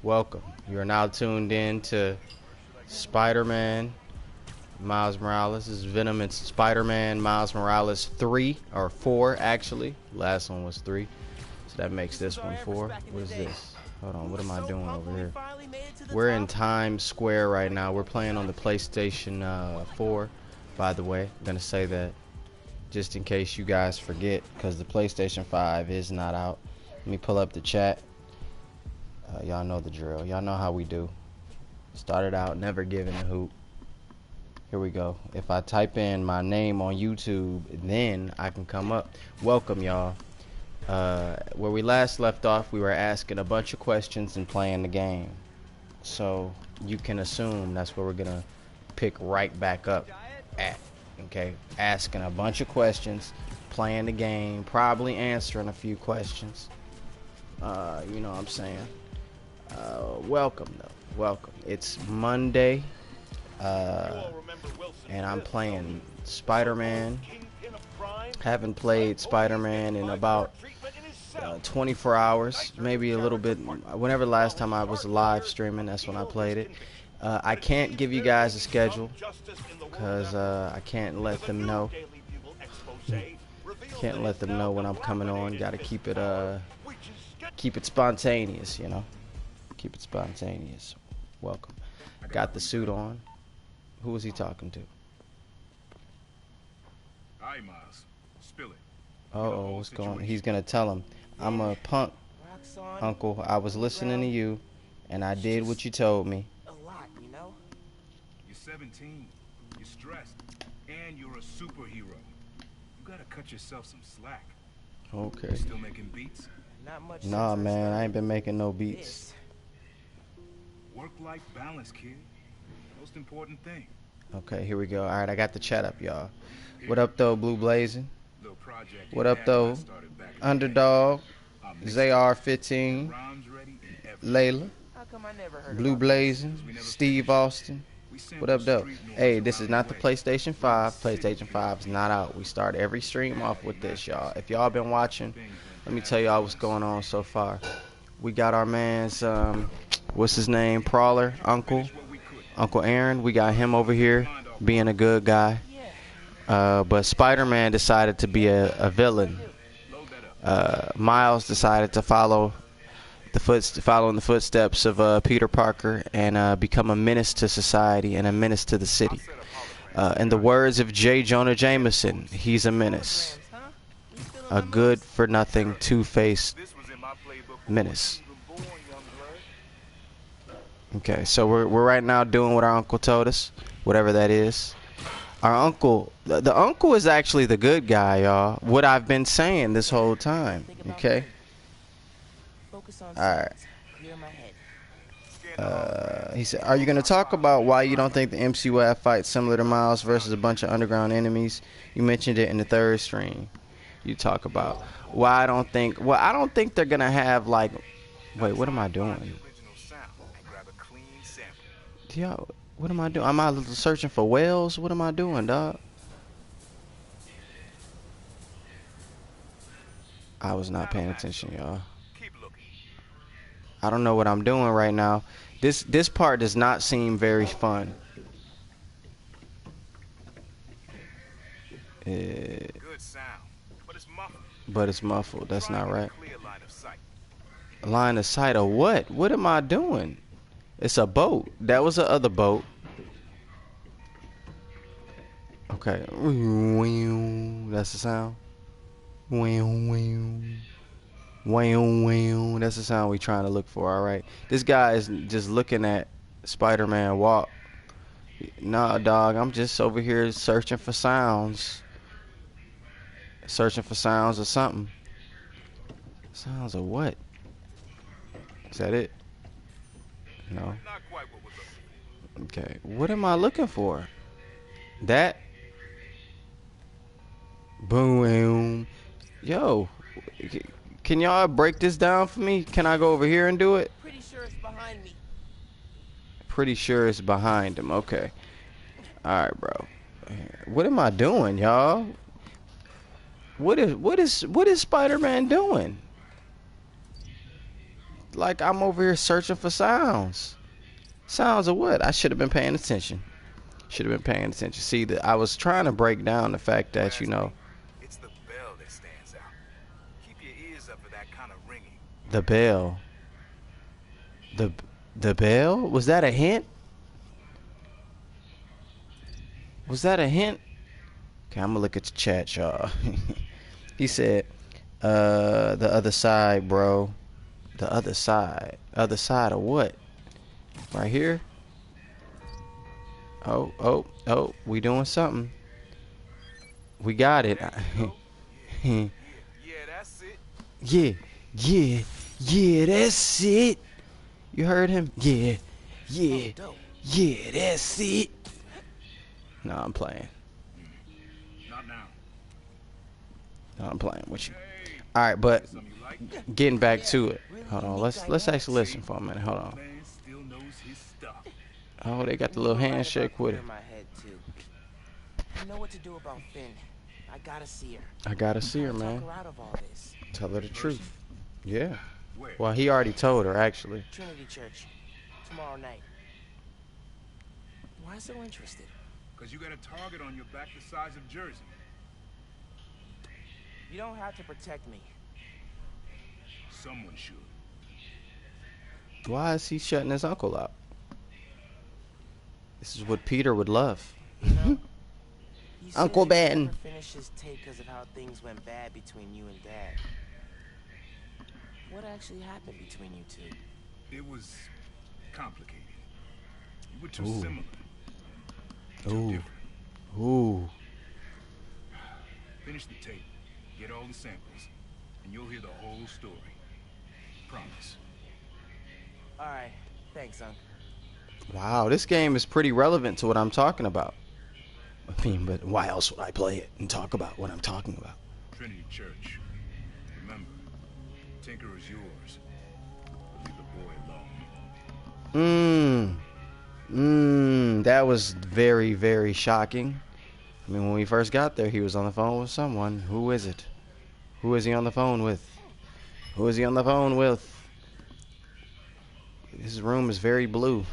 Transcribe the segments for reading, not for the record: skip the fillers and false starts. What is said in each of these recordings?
Welcome. You are now tuned in to Spider-Man Miles Morales. This is Venom and Spider-Man Miles Morales 3 or 4 actually. Last one was 3. So that makes this one 4. What is this? Hold on, what am I doing over here? We're in Times Square right now. We're playing on the PlayStation 4, by the way. I'm gonna say that just in case you guys forget, because the PlayStation 5 is not out. Let me pull up the chat. Y'all know the drill. Y'all know how we do. Started out never giving a hoot. Here we go. If I type in my name on YouTube, then I can come up. Welcome, y'all. Where we last left off, we were asking a bunch of questions and playing the game. So you can assume that's where we're gonna pick right back up at. Okay, asking a bunch of questions, playing the game, probably answering a few questions. You know what I'm saying? Welcome though. Welcome. It's Monday. And I'm playing Spider-Man. Haven't played Spider-Man in about 24 hours, maybe a little bit. Whenever the last time I was live streaming, that's when I played it. I can't give you guys a schedule because I can't let them know. Can't let them know when I'm coming on. Got to keep it spontaneous, you know. Keep it spontaneous. Welcome. Got the suit on. Who was he talking to? Alright, Miles. Spill it. Uh-oh, what's going on? He's gonna tell him, I'm a punk, Uncle. I was listening to you, and I did what you told me. A lot, you know? You're 17. You're stressed. And you're a superhero. You gotta cut yourself some slack. Okay. You still making beats? Not much. Nah, man, I ain't been making no beats. Work-life balance, kid. Most important thing. Okay, here we go. All right, I got the chat up, y'all. What up, though, Blue Blazing? Little project What up, though? Underdog, ZR15, Layla, How come I never heard Blue about Blazing, Steve Austin. What up, though? Hey, this is not the PlayStation 5. PlayStation 5 is not out. We start every stream off with this, y'all. If y'all been watching, let me tell y'all what's going on so far. We got our man's, what's his name? Prowler, Uncle Aaron. We got him over here being a good guy. But Spider-Man decided to be a villain. Miles decided to follow in the footsteps of Peter Parker and become a menace to society and a menace to the city. In the words of J. Jonah Jameson, he's a menace. A good-for-nothing, two-faced menace. Okay, so we're right now doing what our uncle told us, whatever that is. Our uncle, the uncle is actually the good guy, y'all. What I've been saying this whole time, okay? Alright. He said, are you going to talk about why you don't think the MC will have fights similar to Miles versus a bunch of underground enemies? You mentioned it in the third stream. You talk about why I don't think they're going to have like, wait, what am I doing? Yo, what am I doing? Am I searching for whales? What am I doing, dog? I was not paying attention, y'all. I don't know what I'm doing right now. This part does not seem very fun. Good sound, but it's muffled. That's not right. Line of sight of what? What am I doing? It's a boat. That was the other boat. Okay. That's the sound. That's the sound we trying to look for. All right. This guy is just looking at Spider-Man walk. Nah, dog. I'm just over here searching for sounds. Searching for sounds or something. Sounds of what? Is that it? No. Okay. What am I looking for? That. Boom. Yo. Can y'all break this down for me? Can I go over here and do it? Pretty sure it's behind me. Pretty sure it's behind him. Okay. Alright, bro. What am I doing, y'all? What is Spider-Man doing? Like I'm over here searching for sounds. Sounds of what? I should have been paying attention. Should have been paying attention. See, I was trying to break down the fact that, you know, It's the bell that stands out. Keep your ears up for that kind of ringing. the bell. The the bell? Was that a hint? Was that a hint? Okay, I'm gonna look at the chat, y'all. He said, the other side, bro. The other side. Other side of what? Right here? Oh, we doing something. We got it. Yeah, that's it. Yeah, that's it. You heard him? Yeah, Dope. that's it. No, I'm playing. Not now. No, I'm playing with you. Hey, All right, but something you like? getting back to it. Really Hold on, unique let's dynamics. actually listen for a minute. Hold on. Man still knows his stuff. Oh, they got the little You were right handshake about with clear it. my head, too. I know what to do about Finn. I gotta see her. I gotta see her, Talk man. her out of all this. Tell her the truth. Yeah. Where? Well, he already told her, actually. Trinity Church. Tomorrow night. Why so interested? Because you got a target on your back the size of Jersey. You don't have to protect me. Someone should. Why is he shutting his uncle out? This is what Peter would love. You know? You said Uncle you Ben. never finished his take because of how things went bad between you and Dad. What actually happened between you two? It was complicated. You were too Ooh. similar. Too Ooh. different. Ooh. Finish the tape. Get all the samples. And you'll hear the whole story. Promise. Alright. Thanks, Unc. Wow, this game is pretty relevant to what I'm talking about. I mean, but why else would I play it and talk about what I'm talking about? Trinity Church. Remember, Tinker is yours. But leave the boy alone. That was very, very shocking. I mean, when we first got there, he was on the phone with someone. Who is it? Who is he on the phone with? Who is he on the phone with? His room is very blue.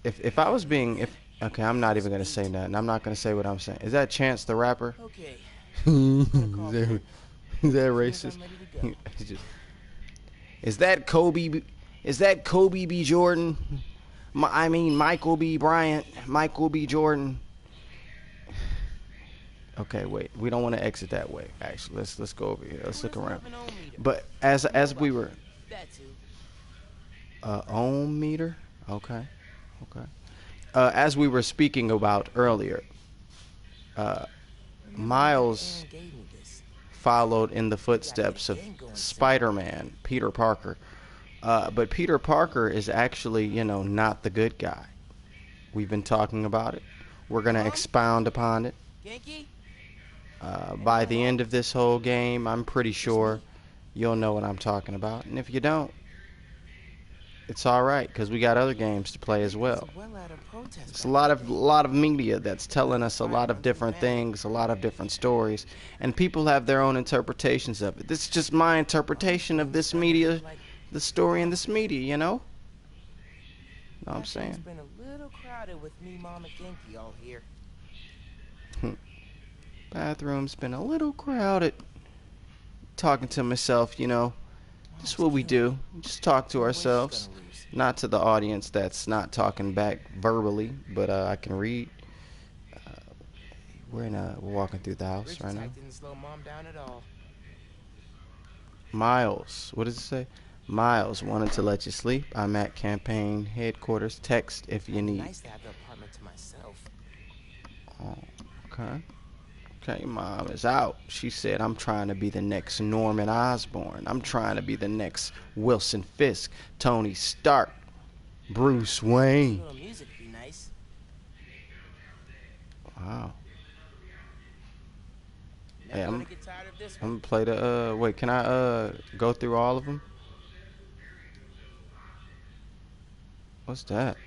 If I was being, okay, I'm not even gonna say that, and I'm not gonna say what I'm saying. Is that Chance the Rapper? Okay. is that racist? I'm ready to go. He's just- Is that Kobe? Is that Kobe B. Jordan? I mean Michael B. Bryant, Michael B. Jordan. Okay, wait. We don't want to exit that way. Actually, let's go over here. Let's look around. But as we were, That too. ohm meter. Okay. As we were speaking about earlier, Miles Aaron gave me this. followed in the footsteps of Spider-Man, Peter Parker. But Peter Parker is actually, you know, not the good guy. We've been talking about it. We're going to expound upon it. Genki? By the end of this whole game, I'm pretty sure you'll know what I'm talking about. And if you don't, it's all right, because we got other games to play as well. It's a lot of media that's telling us a lot of different things, a lot of different stories, and people have their own interpretations of it. This is just my interpretation of this media, the story in this media, you know? Know what I'm It's saying? been a little crowded with me, Mom, and Genki all here. Bathroom's been a little crowded. Talking to myself, you know. That's what we do. Just talk to ourselves. Not to the audience that's not talking back verbally, but I can read. We're walking through the house Rich right now. attack didn't slow Mom down at all. Miles, what does it say? Miles wanted to let you sleep. I'm at campaign headquarters. Text if you need. Nice to have the apartment to myself. Oh, okay. Okay, Mom is out. She said, I'm trying to be the next Norman Osborn. I'm trying to be the next Wilson Fisk, Tony Stark, Bruce A Wayne. little music would be nice. Wow. Never Hey, gonna get tired of this I'm one. gonna play the, wait, can I go through all of them? What's that?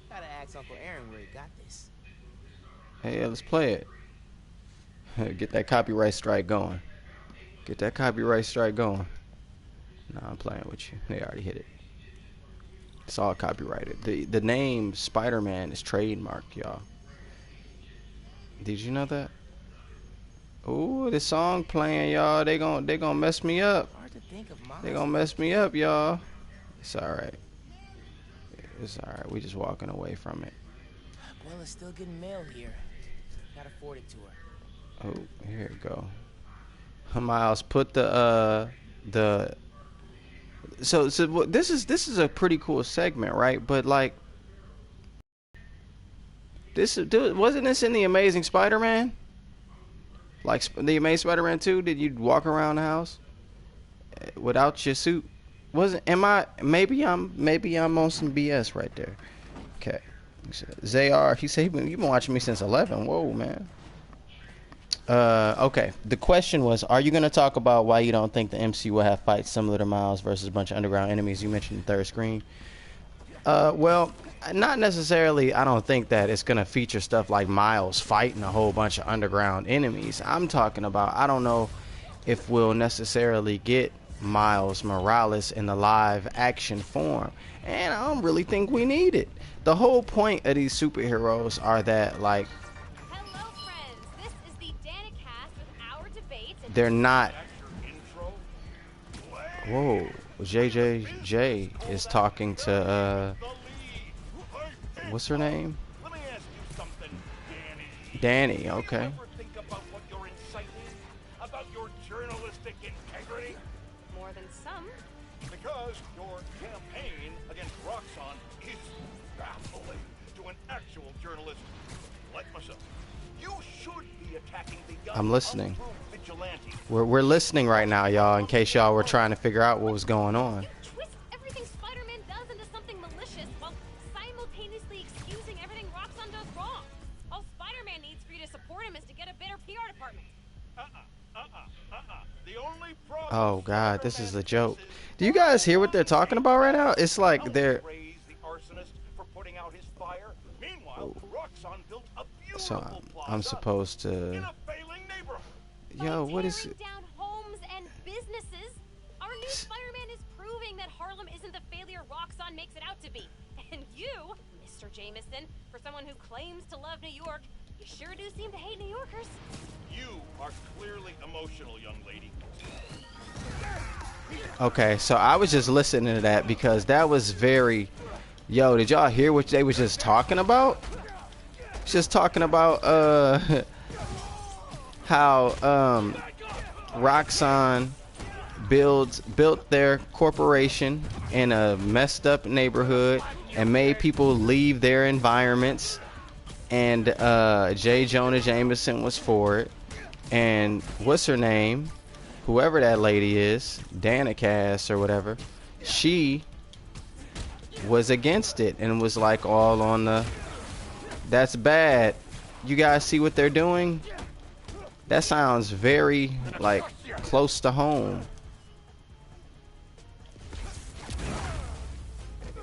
Gotta ask Uncle Aaron where he got this. Hey, let's play it. Get that copyright strike going. Get that copyright strike going. Nah, I'm playing with you. They already hit it. It's all copyrighted. The name Spider-Man is trademarked, y'all. Did you know that? Ooh, this song playing, y'all. They gonna mess me up. Hard to think of Miles. They gonna mess me up, y'all. It's alright. It's alright. We just walking away from it. Well, it's still getting mail here. Gotta forward it to her. Oh, here we go. Miles, put the so this is a pretty cool segment, right? But like wasn't this in the Amazing Spider-Man? Like the Amazing Spider-Man 2? Did you walk around the house without your suit? Maybe I'm on some BS right there. Okay. Zayar, he said you've been watching me since 11. Whoa, man. Okay. The question was, are you going to talk about why you don't think the MC will have fights similar to Miles versus a bunch of underground enemies? You mentioned the third screen. Well, not necessarily. I don't think that it's going to feature stuff like Miles fighting a whole bunch of underground enemies. I'm talking about, I don't know if we'll necessarily get Miles Morales in the live action form. And I don't really think we need it. The whole point of these superheroes are that, like, Hello, friends. This is the Danicast with our debates. they're not. Intro. Whoa, JJJ is talking to what's her name? Let me ask you something, Danny. Danny. Okay. Ever think about what you're inciting? About your journalistic integrity? More than some. Because your campaign against Roxxon is baffling to an actual journalist like myself. You should be attacking the young, I'm listening. unproved vigilantes. We're listening right now, y'all. In case y'all were trying to figure out what was going on. You twist everything Spider-Man does into something malicious while simultaneously excusing everything Roxxon does wrong. All Spider-Man needs for you to support him is to get a better PR department. The only problem Oh God, this is a joke. Do you guys hear what they're talking about right now? It's like they're. praise the arsonist for putting out his fire. Meanwhile, Roxxon built a So beautiful I'm plaza supposed in to. a failing neighborhood. Yo, what is Tearing it? down homes and businesses. Our new Spider-Man is proving that Harlem isn't the failure Roxxon makes it out to be. And you, Mr. Jameson, for someone who claims to love New York, you sure do seem to hate New Yorkers. You are clearly emotional, young lady. Okay, so I was just listening to that because that was very. Yo, did y'all hear what they was just talking about? Just talking about how Roxxon built their corporation in a messed up neighborhood and made people leave their environments, and J. Jonah Jameson was for it, and what's her name, whoever that lady is, Danicast or whatever, she was against it and was like all on the, that's bad. You guys see what they're doing? That sounds very like close to home.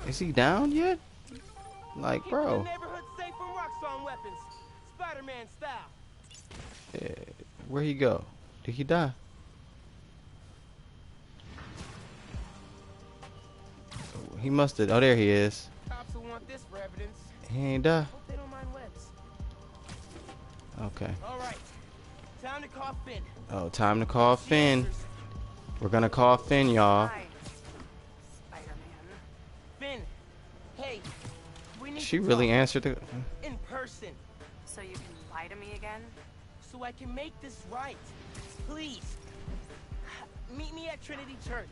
Is he down yet? Like, Keep bro. the neighborhood safe from Roxxon weapons. Spider-Man style. Yeah, where he go? Did he die? He must have. Oh, there he is. Cops will want this for evidence. He ain't die. Hope they don't mind webs. Okay. All right. Time to call Finn. Oh, time to call Finn. We're gonna call Finn, y'all. Hi, Spider-Man. Finn. Hey. We need She to really talk answered the. in person So you can lie to me again? so I can make this right. Please. Meet me at Trinity Church.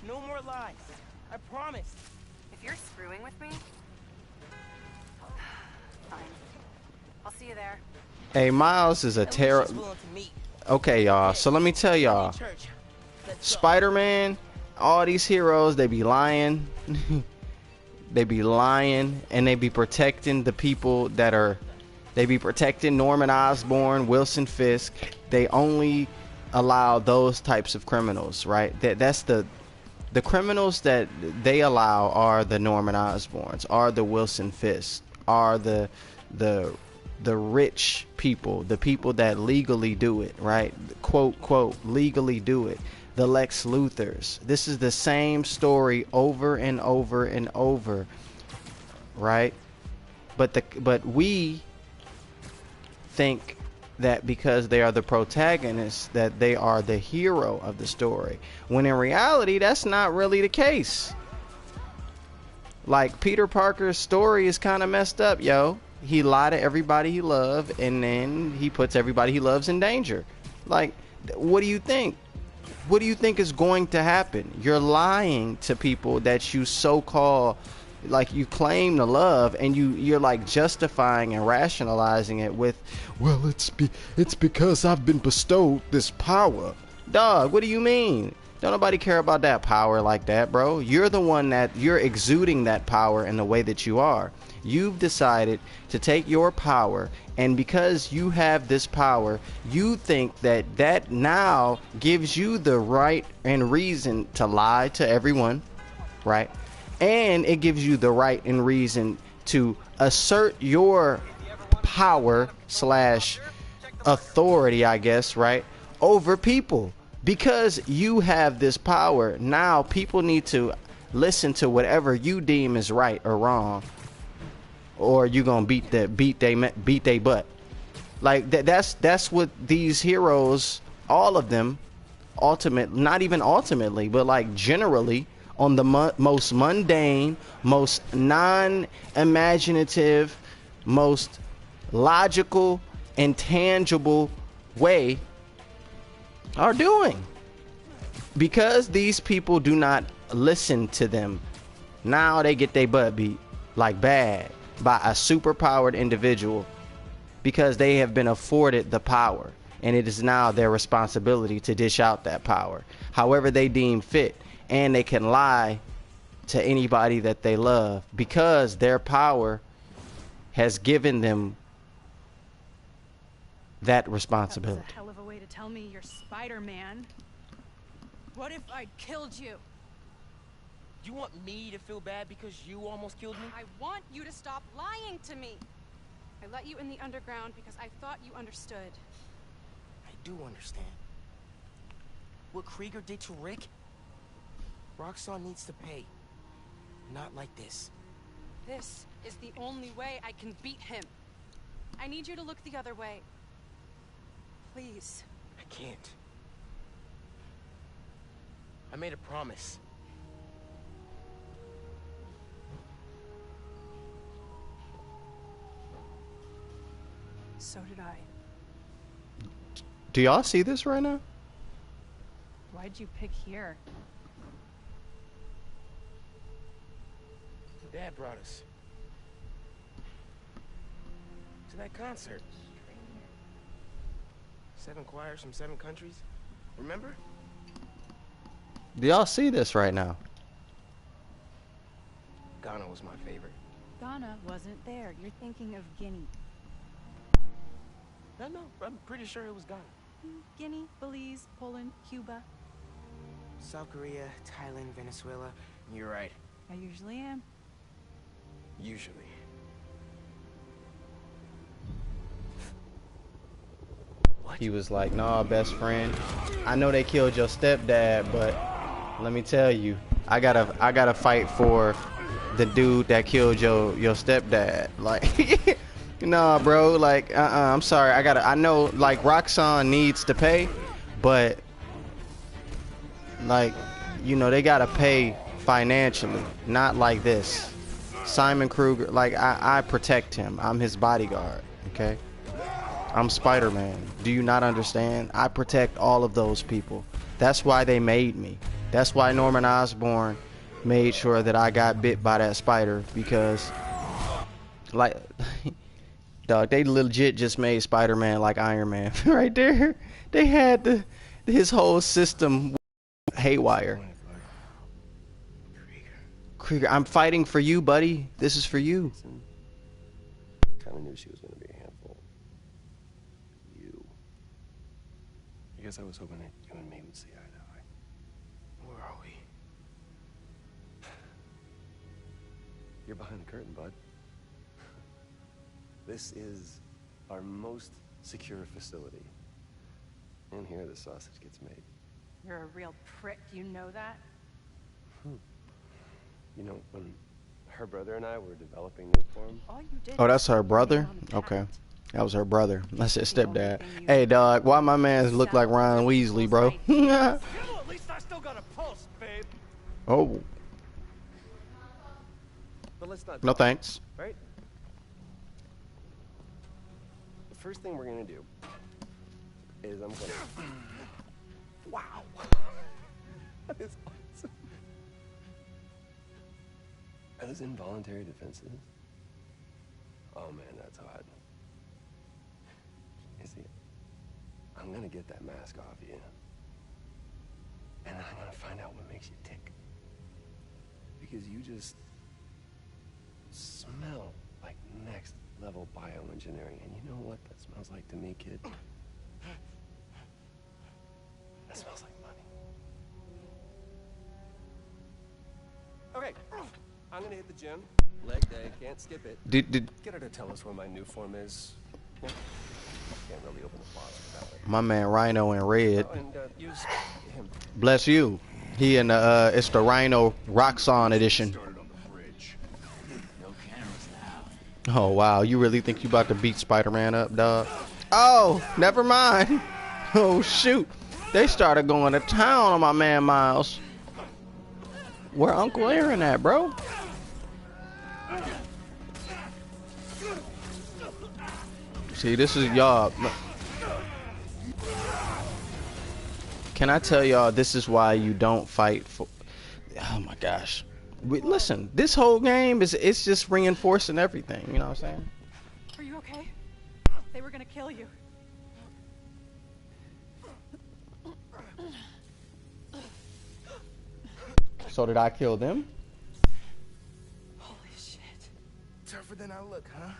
No more lies. I promise. If you're screwing with me... Fine. I'll see you there. Hey, Miles is a At least terror. she's willing to meet. Okay, y'all. So let me tell y'all. Trinity Church. Let's go. Spider-Man, all these heroes, they be lying. They be lying, and they be protecting the people that are. They be protecting Norman Osborn, Wilson Fisk. They only allow those types of criminals, right? That's the criminals that they allow are the Norman Osborns, are the Wilson Fisk, are the the rich people, the people that legally do it, right? Quote, quote, legally do it. The Lex Luthers. This is the same story over and over and over, right? But we think that because they are the protagonists that they are the hero of the story, when in reality that's not really the case. Like, Peter Parker's story is kind of messed up, yo. He lied to everybody he loved, and then he puts everybody he loves in danger. Like, what do you think? What do you think is going to happen? You're lying to people that you so-called, like, you claim to love, and you're like justifying and rationalizing it with, well, it's because I've been bestowed this power. Dog, what do you mean? Don't nobody care about that power like that, bro. You're the one that you're exuding that power in the way that you are. You've decided to take your power, and because you have this power, you think that that now gives you the right and reason to lie to everyone, right? And it gives you the right and reason to assert your power slash authority, I guess, right, over people. Because you have this power, now people need to listen to whatever you deem is right or wrong, or you gonna beat they butt. Like that's what these heroes, all of them, not even ultimately, but like generally, on the most mundane, most non-imaginative, most logical and tangible way are doing. Because these people do not listen to them, now they get their butt beat like bad by a superpowered individual, because they have been afforded the power, and it is now their responsibility to dish out that power however they deem fit. And they can lie to anybody that they love because their power has given them that responsibility. That was a hell of a way to tell me you're Spider-Man. What if I'd killed you? You want me to feel bad because you almost killed me? I want you to stop lying to me. I let you in the underground because I thought you understood. I do understand. What Krieger did to Rick, Roxxon needs to pay. Not like this. This is the only way I can beat him. I need you to look the other way. Please. I can't. I made a promise. So did I. Do y'all see this right now? Why'd you pick here? Dad brought us to that concert. 7 choirs from 7 countries. Remember? Do y'all see this right now? Ghana was my favorite. Ghana wasn't there. You're thinking of Guinea. No, I'm pretty sure it was Ghana. Guinea, Belize, Poland, Cuba. South Korea, Thailand, Venezuela. You're right. I usually am. Usually. What? He was like, nah, best friend, I know they killed your stepdad, but let me tell you, I gotta fight for the dude that killed your stepdad. Like, nah, bro, like, I'm sorry, I know, like, Roxxon needs to pay, but, like, you know, they gotta pay financially, not like this. Simon Kruger, like, I protect him. I'm his bodyguard, okay? I'm Spider-Man. Do you not understand? I protect all of those people. That's why they made me. That's why Norman Osborn made sure that I got bit by that spider, because, like, dog, they legit just made Spider-Man like Iron Man right there. They had his whole system haywire. Krieger, I'm fighting for you, buddy. This is for you. Kind of knew she was going to be a handful. You. I guess I was hoping that you and me would see eye to eye. Where are we? You're behind the curtain, bud. This is our most secure facility. And here the sausage gets made. You're a real prick, you know that? You know, when her brother and I were developing new form, All you did Oh, was that's her put your brother? name on the Okay. patent. That was her brother. That's his The only stepdad. thing you Hey, know dog, why my man look like Ron Weasley, bro? At least I still got a pulse, babe. Oh, but let's not no talk, thanks. right? The first thing we're gonna do is I'm gonna. Wow. That is awesome. Are those involuntary defenses? Oh man, that's hot. You see, I'm gonna get that mask off you. And then I'm gonna find out what makes you tick. Because you just smell like next level bioengineering. And you know what that smells like to me, kid? That smells like money. Okay, I'm gonna hit the gym. Leg day, can't skip it. Did Get her to tell us where my new form is. Yeah. Can't really open the box without her. my man Rhino in red? Oh, and use him. Bless you. He in the it's the Rhino Roxxon edition. Started on the bridge. No cameras now. Oh wow, you really think you about to beat Spider-Man up, dog? Oh, never mind. Oh shoot, they started going to town on my man Miles. Where Uncle Aaron at, bro? See, this is y'all. Can I tell y'all this is why you don't fight for? Oh my gosh. Listen, this whole game it's just reinforcing everything. You know what I'm saying? Are you okay? They were gonna kill you. So did I kill them? Holy shit. Tougher than I look, huh?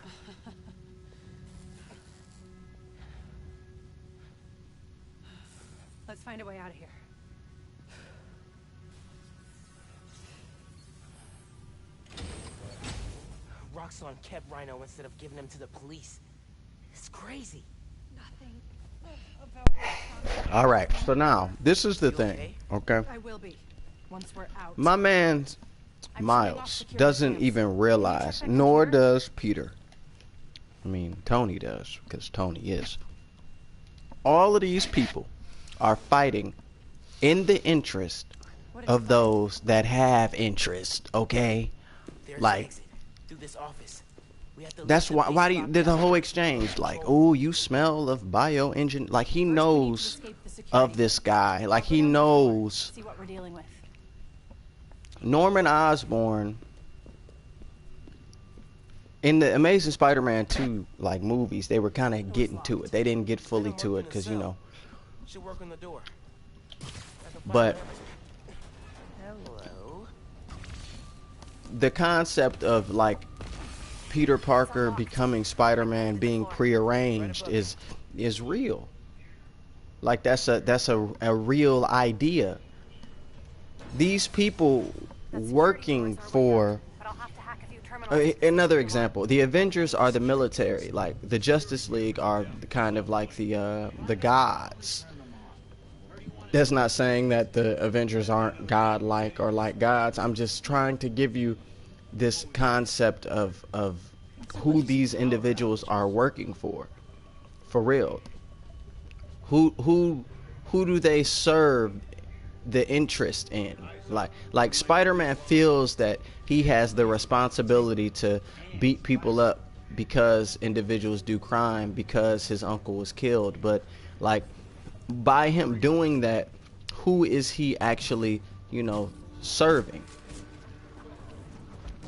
Let's find a way out of here. Roxxon kept Rhino instead of giving him to the police. It's crazy. Nothing about All right. So now this is the You thing. Okay. I will be once we're out. My man Miles doesn't even realize, nor does Peter. I mean, Tony does, because Tony is. All of these people are fighting in the interest of those that have interest, okay? There's Like, an exit through this office. We have to that's leave the why base do you, locked there's a down. whole exchange, like, oh, you smell of bioengine. Like, he knows of this guy. Like, he knows. See what we're dealing with. Norman Osborn in the Amazing Spider-Man 2 like movies, they were kind of getting to it. They didn't get fully Venom to work it in because the you cell. know. Should work on the door. I can find But whatever- Hello. the concept of like Peter Parker becoming Spider-Man being prearranged is real. Like that's a real idea. These people working for But I'll have to hack a few terminals. another example, the Avengers are the military, like the Justice League are kind of like the gods. That's not saying that the Avengers aren't godlike or like gods. I'm just trying to give you this concept of who these individuals are working for real. Who do they serve the interest in? Like Spider-Man feels that he has the responsibility to beat people up because individuals do crime because his uncle was killed, but like by him doing that, who is he actually, serving?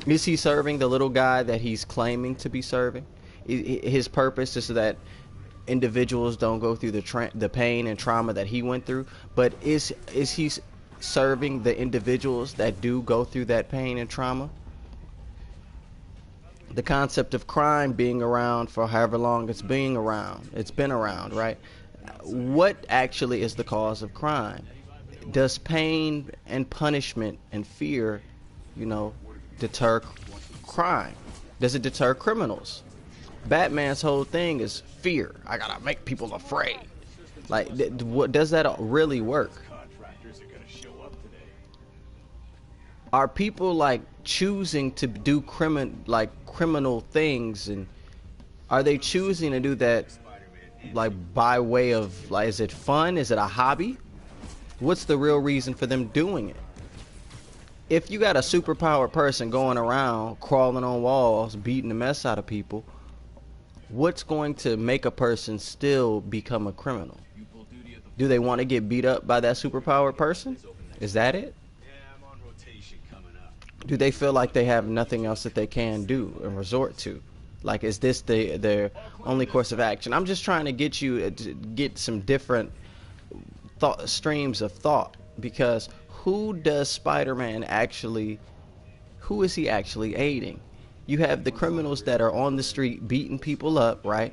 Is he serving the little guy that he's claiming to be serving? His purpose is that individuals don't go through the pain and trauma that he went through, but is he serving the individuals that do go through that pain and trauma? The concept of crime being around for however long it's been around, right? What actually is the cause of crime? Does pain and punishment and fear, deter crime? Does it deter criminals? Batman's whole thing is fear. I gotta make people afraid. Like, what does that really work? Are people like choosing to do criminal things, and are they choosing to do that like by way of, like, is it fun? Is it a hobby? What's the real reason for them doing it? If you got a superpowered person going around crawling on walls, beating the mess out of people, what's going to make a person still become a criminal? Do they want to get beat up by that superpowered person? Is that it? Do they feel like they have nothing else that they can do and resort to? Like, is this their only course of action? I'm just trying to get you to get some different streams of thought, because who does Spider-Man actually, who is he actually aiding? You have the criminals that are on the street beating people up, right?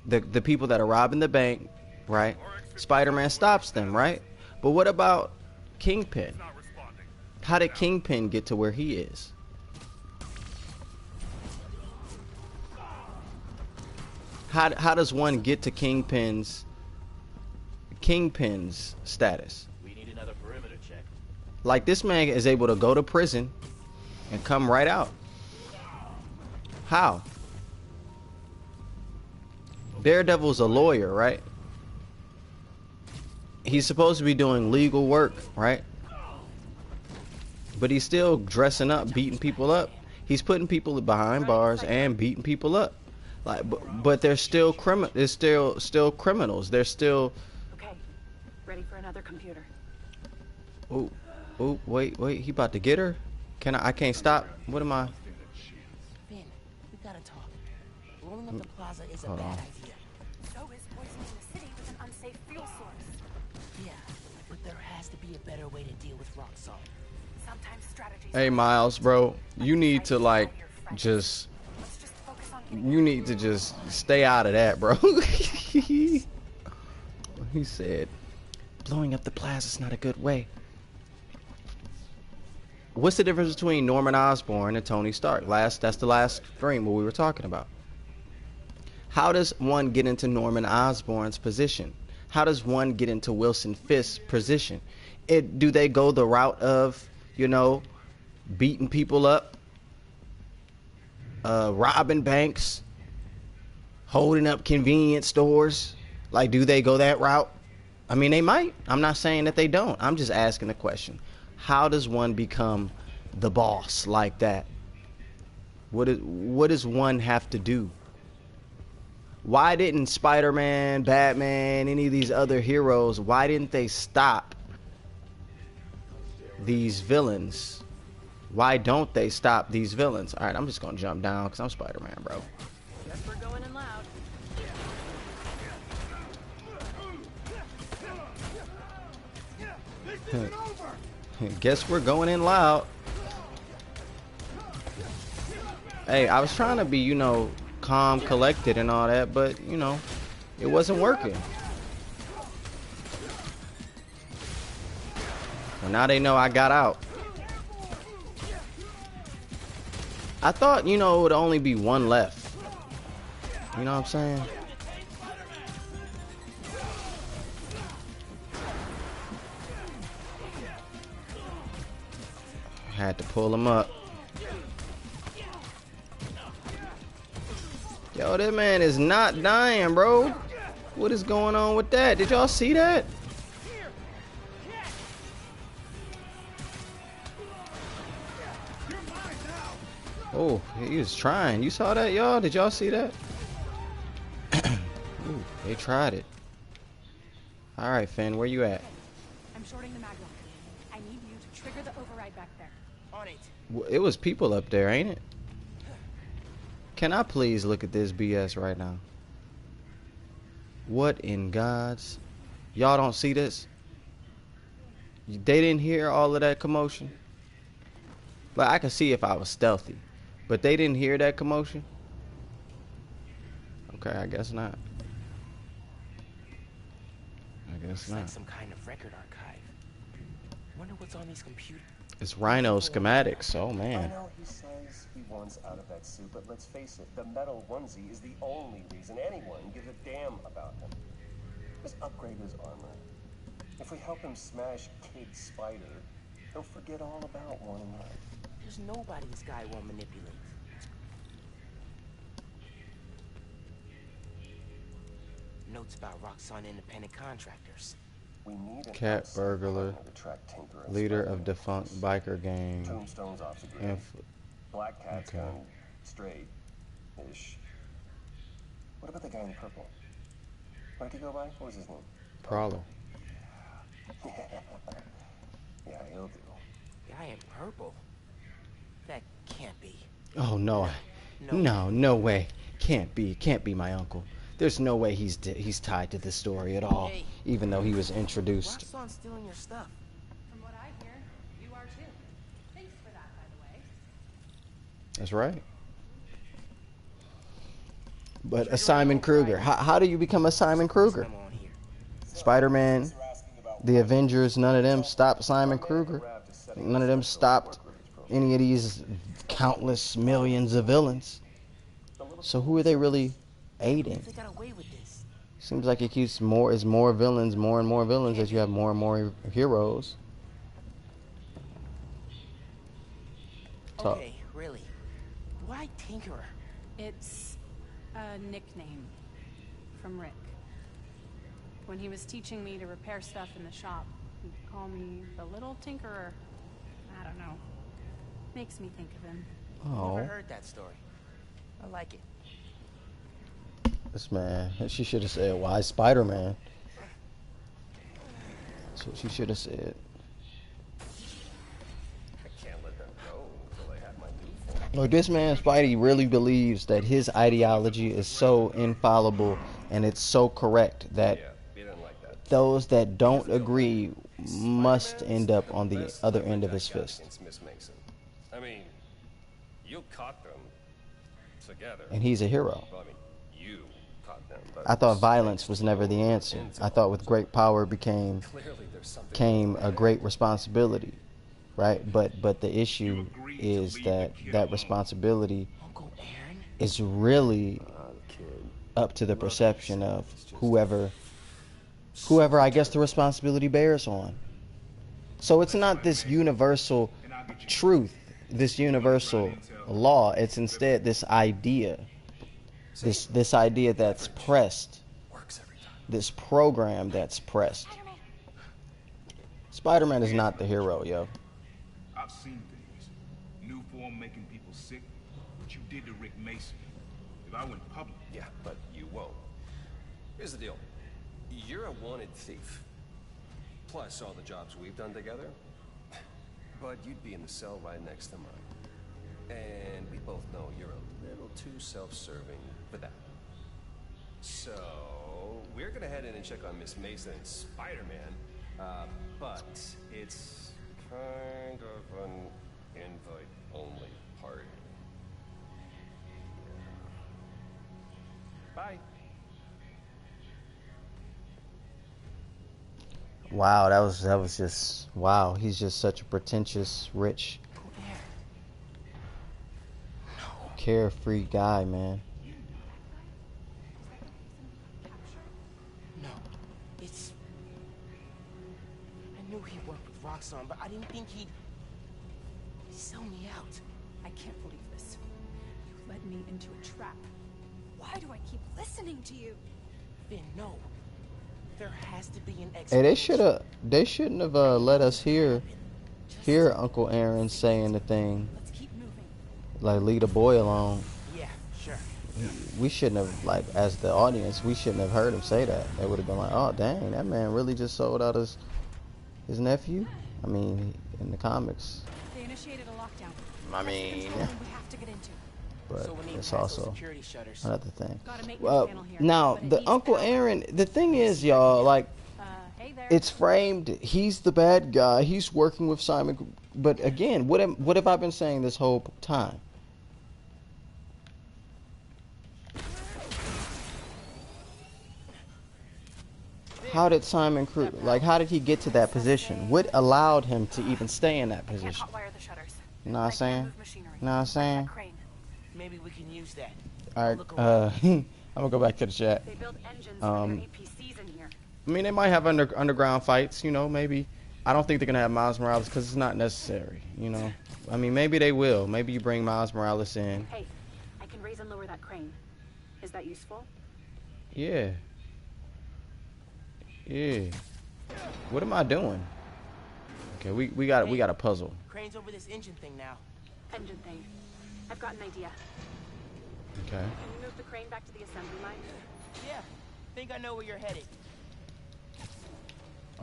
The people that are robbing the bank, right? Spider-Man stops them, right? But what about Kingpin? How did Kingpin get to where he is? How does one get to Kingpin's status? We need another perimeter check. Like, this man is able to go to prison and come right out. How? Daredevil's a lawyer, right? He's supposed to be doing legal work, right? But he's still dressing up, beating people up. He's putting people behind bars and beating people up. Like, but they're still they're still criminals. They're still. Okay, ready for another computer. Oh, wait, he about to get her? I can't stop. What am I? Finn, we gotta talk. Blowing up the plaza is a Hold bad on. idea. So is poisoning the city with an unsafe fuel source. Yeah, but there has to be a better way to deal with rock salt. Sometimes strategies. Hey, Miles, bro, you need to like just. Let's just focus on You need to just stay out of that, bro. He said, blowing up the plaza is not a good way. What's the difference between Norman Osborn and Tony Stark? That's the last frame what we were talking about. How does one get into Norman Osborn's position? How does one get into Wilson Fisk's position? Do they go the route of, beating people up, robbing banks, holding up convenience stores? Like, do they go that route? I mean, they might. I'm not saying that they don't. I'm just asking the question. How does one become the boss like that? What does one have to do? Why didn't Spider-Man, Batman, any of these other heroes, why didn't they stop these villains? Why don't they stop these villains? All right, I'm just going to jump down because I'm Spider-Man, bro. Guess we're going in loud. Guess we're going in loud. Hey, I was trying to be, calm, collected and all that, but, it wasn't working. And now they know I got out. I thought, it would only be one left. You know what I'm saying? Had to pull him up. Yo, that man is not dying, bro. What is going on with that? Did y'all see that? Oh, he was trying. You saw that, y'all? Did y'all see that? Ooh, they tried it. All right, Finn, where you at? I'm shorting the mag lock. I need you to trigger the override back there. On it. It was people up there, ain't it? Can I please look at this BS right now? What in God's... Y'all don't see this? They didn't hear all of that commotion? Like, I could see if I was stealthy. But they didn't hear that commotion? Okay, I guess not. I guess It's not. like some kind of record archive. Wonder what's on these computers. It's Rhino schematics. Oh, man. I know he's saying is he wants out of that suit, but let's face it, the metal onesie is the only reason anyone gives a damn about him. Just upgrade his armor. If we help him smash Kid Spider, he'll forget all about wanting out. There's nobody this guy won't manipulate. Notes about Roxxon independent contractors. We need an Cat outside burglar, partner to track Tinker and leader Spider of defunct biker gang. Tombstone's off the grid. Black Cat's gone straight-ish. What about the guy in purple? What did he go by? What was his name? Prowler. Yeah, he'll do. Guy in purple? That can't be. Oh no, no way. Can't be my uncle. There's no way he's tied to this story at all, Hey. even though he was introduced. Roxxon's stealing your stuff. From what I hear, you are too. Thanks for that, by the way. That's right. But a Simon Kruger. How do you become a Simon Kruger? I'm on here. Spider-Man, the Avengers, none of them stopped Simon Kruger. None of them stopped any of these countless millions of villains. So who are they really aiding? They got away with this. Seems like it keeps more and more villains as you have more and more heroes. Okay, really. Why Tinkerer? It's a nickname from Rick. When he was teaching me to repair stuff in the shop, he'd call me the Little Tinkerer. I don't know. Makes me think of him. Oh, Never heard that story. I like it. this man. She should have said, "Why Spider-Man?" That's what she should have said. I can't let them go until they have my new form. Look, this man Spidey really believes that his ideology is so infallible and it's so correct that Yeah, he didn't like that. those that don't agree must end up on the other end of his fist. Against Miss Mason. I mean, you caught them together. And he's a hero. Well, I mean, you caught them. But I thought violence was never the answer. I thought with great power clearly there's something came a great responsibility, right? But the issue is that responsibility Uncle Aaron? is really kid. up to the perception of whoever I guess the responsibility bears on. So it's not this universal truth, this universal law. It's instead this idea, this idea that's pressed, Works every time. this program that's pressed. Spider-Man is not the hero, yo. I've seen things. New form making people sick. What you did to Rick Mason. If I went public, Yeah, but you won't. Here's the deal. You're a wanted thief. Plus all the jobs we've done together. But you'd be in the cell right next to mine. And we both know you're a little too self-serving for that. So, we're gonna head in and check on Miss Mason and Spider-Man. But it's kind of an invite-only party. Yeah. Bye. Wow, that was just wow. He's just such a pretentious, rich, carefree guy, man. No. It's... I knew he worked with Roxxon, but I didn't think he'd sell me out. I can't believe this. You led me into a trap. Why do I keep listening to you? Then no. There has to be an Hey, explanation. they shouldn't have let us hear Uncle Aaron saying the thing Let's keep moving. like leave the boy alone. Yeah, sure. We shouldn't have, like, as the audience, we shouldn't have heard him say that. They would have been like, oh dang, that man really just sold out his nephew. I mean, in the comics, They initiated a lockdown. I That's the mean, control room we have to get into. but So we need it's past those also security shutters. another thing. Got a maintenance Well, panel here, now but it the needs Uncle power. Aaron, the thing is, y'all, like, Hey there. it's framed. He's the bad guy. He's working with Simon. But again, what have I been saying this whole time? How did Simon Kruger, like, how did he get to that position? What allowed him to even stay in that Can't position? hotwire the shutters. You know what I'm saying? You know what I'm saying? Maybe we can use that. All Look right. around. I'm gonna go back to the chat. They build engines for their APCs in here. I mean, they might have underground fights. You know, maybe. I don't think they're gonna have Miles Morales because it's not necessary. You know. I mean, maybe they will. Maybe you bring Miles Morales in. Hey, I can raise and lower that crane. Is that useful? Yeah. Yeah. What am I doing? Okay, we got a puzzle. Crane's over this engine thing now. Engine thing. I've got an idea. Okay. Can you move the crane back to the assembly line? Yeah, think I know where you're headed.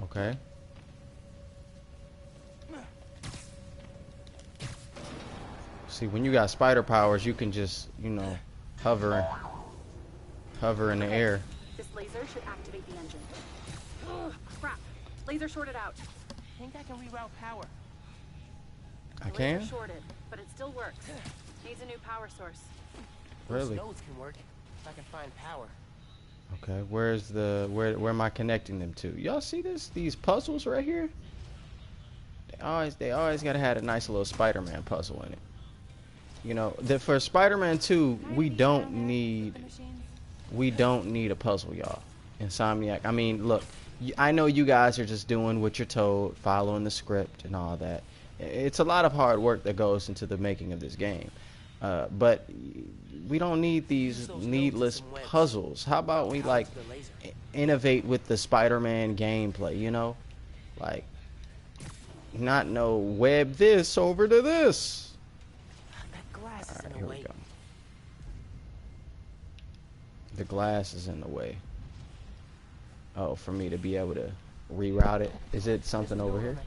Okay. See, when you got spider powers, you can just, you know, hover in the air. This laser should activate the engine. Ugh, crap. Laser shorted out. Think I can reroute power. I The can? laser shorted, but it still works. Needs a new power source. Really? Those nodes can work if I can find power. Okay, where's the where am I connecting them to? Y'all see this? These puzzles right here? They always gotta have a nice little Spider-Man puzzle in it. You know, for Spider-Man 2, we don't need a puzzle, y'all. Insomniac. I mean, look, I know you guys are just doing what you're told, following the script and all that. It's a lot of hard work that goes into the making of this game. But we don't need these needless puzzles. How about we like innovate with the Spider-Man gameplay, you know? Like, not no web this over to this. That glass is Alright, in the here we way. go. The glass is in the way. Oh, for me to be able to reroute it. Is it something over here?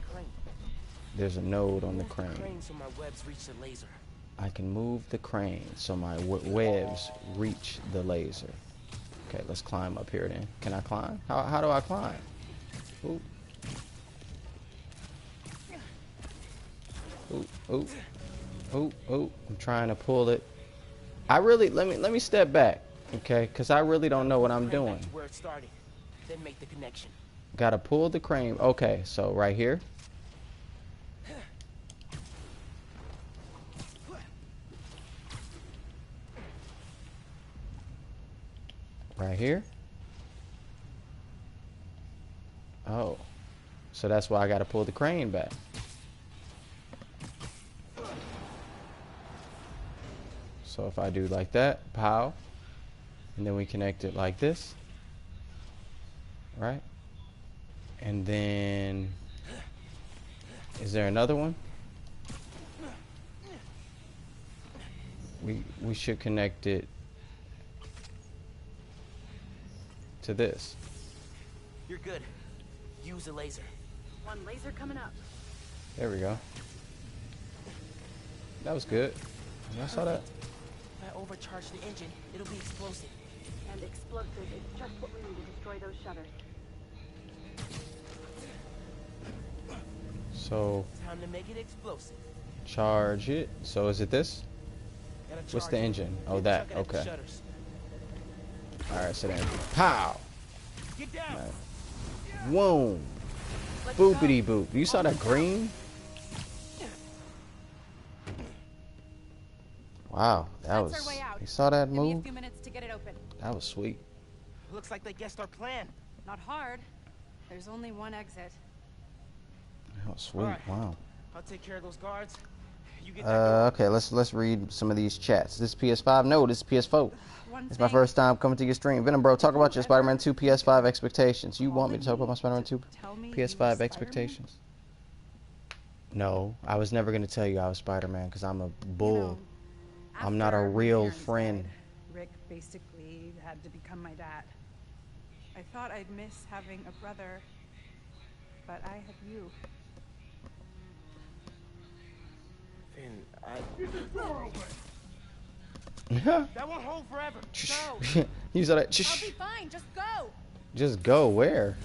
There's a node on the crane. So my webs reach the laser. I can move the crane so my webs reach the laser. Okay, let's climb up here then. Can I climb? How do I climb? Ooh. Ooh, ooh. Ooh, ooh. I'm trying to pull it. Let me step back, okay? Because I really don't know what I'm doing. Where it started, then make the connection. Gotta pull the crane. Okay, so right here. Right here. Oh, so that's why I gotta pull the crane back. So if I do like that, pow, and then we connect it like this, right? And then, is there another one? We should connect it to this. You're good. Use a laser. One laser coming up. There we go. That was good. I saw that. If I overcharge the engine, it'll be explosive. And explosive is just what we need to destroy those shutters. So Time to make it explosive. charge it. So is it this? Gotta What's charge the it, engine? Oh, then that. chuck it at the Okay. shutters. All right. So then, pow. Get down. Right. Whoa. Let's Boopity go. boop. You saw that green? Wow, that That's was. our way out. You saw that Give me a move? few minutes to get it open. That was sweet. Looks like they guessed our plan. Not hard. There's only one exit. That was sweet. Alright. Wow. I'll take care of those guards. You get that door. Okay, let's read some of these chats. This is PS5? No, this is PS4. One It's my thing, first time coming to your stream. Venom, bro, talk about your Spider-Man 2 PS5 expectations. You want me to talk about my Spider-Man 2 tell me you were PS5 Spider-Man? expectations? No, I was never going to tell you I was Spider-Man because I'm a bull. You know, I'm not a after my real parents friend. died, Rick basically had to become my dad. I thought I'd miss having a brother, but I had you. Finn, Yeah. that won't hold forever. Go. You saw that? I'll be fine. Just go. Just go where?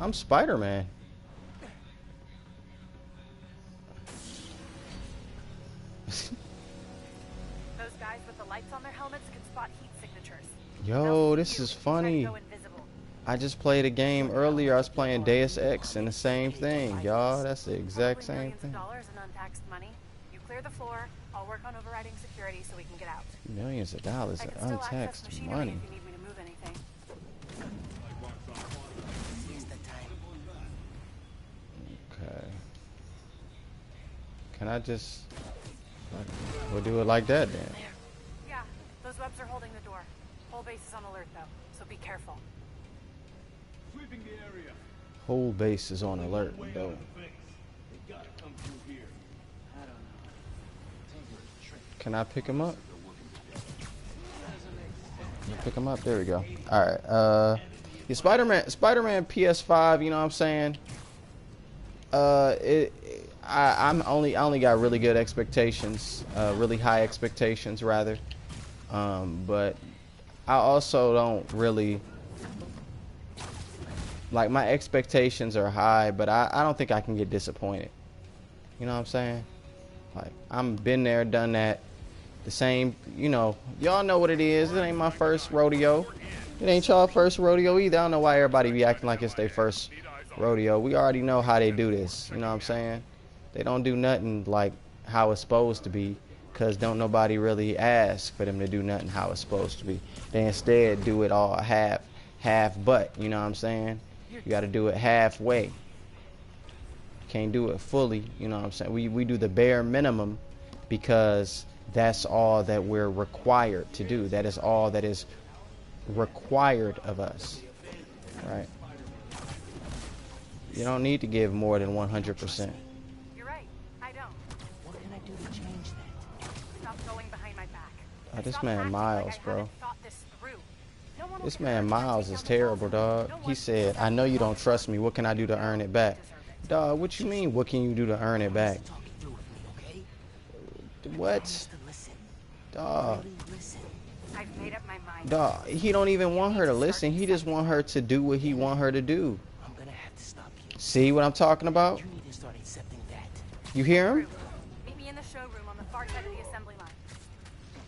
I'm Spider-Man. Those guys with the lights on their helmets can spot heat signatures. Yo, this is funny. I just played a game earlier. I was playing Deus Ex and the same thing, y'all. That's the exact same thing. Dollars in untaxed money. You Clear the floor. I'll work on overriding security so we can get out. Millions of dollars I in can still access untaxed machinery money. if you need me to move anything. Here's the time. Okay. Can I just... We'll do it like that then. Yeah, those webs are holding the door. Whole base is on alert though, so be careful. Sweeping the area. Whole base is on alert, Way though. out of the face. They gotta come through here. I don't know. Tinker's trick. Can I pick him up? Can I pick him up? There we go. Alright, yeah, Spider-Man PS5, you know what I'm saying? I only got really good expectations, really high expectations rather. But I also don't really like, my expectations are high, but I don't think I can get disappointed. You know what I'm saying? Like, I'm been there, done that. The same, you know, y'all know what it is. It ain't my first rodeo. It ain't y'all first rodeo either. I don't know why everybody be acting like it's their first rodeo. We already know how they do this. You know what I'm saying? They don't do nothing like how it's supposed to be, because don't nobody really ask for them to do nothing how it's supposed to be. They instead do it all half butt. You know what I'm saying? You got to do it halfway. Can't do it fully. You know what I'm saying? We do the bare minimum because that's all that we're required to do. That is all that is required of us. Right? You don't need to give more than 100%. You're right, I don't. What can I do to change that? Stop going behind my back. Oh, this Stop man acting Miles, like I bro. haven't thought this through. No one will This get man hurt. Miles Take is down the terrible, walls. dog. No He one said, I know you don't trust me. What can I do to earn it back? Dog, what you mean, what can you do to earn it back? Talk it through with me, okay? What? Promise to listen. Dog. Really listen. I've made up my mind. Dog, he don't even want her to listen. He just want her to do what he want her to do. I'm gonna have to stop you. See what I'm talking about? You need to start accepting that. You hear him? Meet me in the showroom on the far side of the assembly line.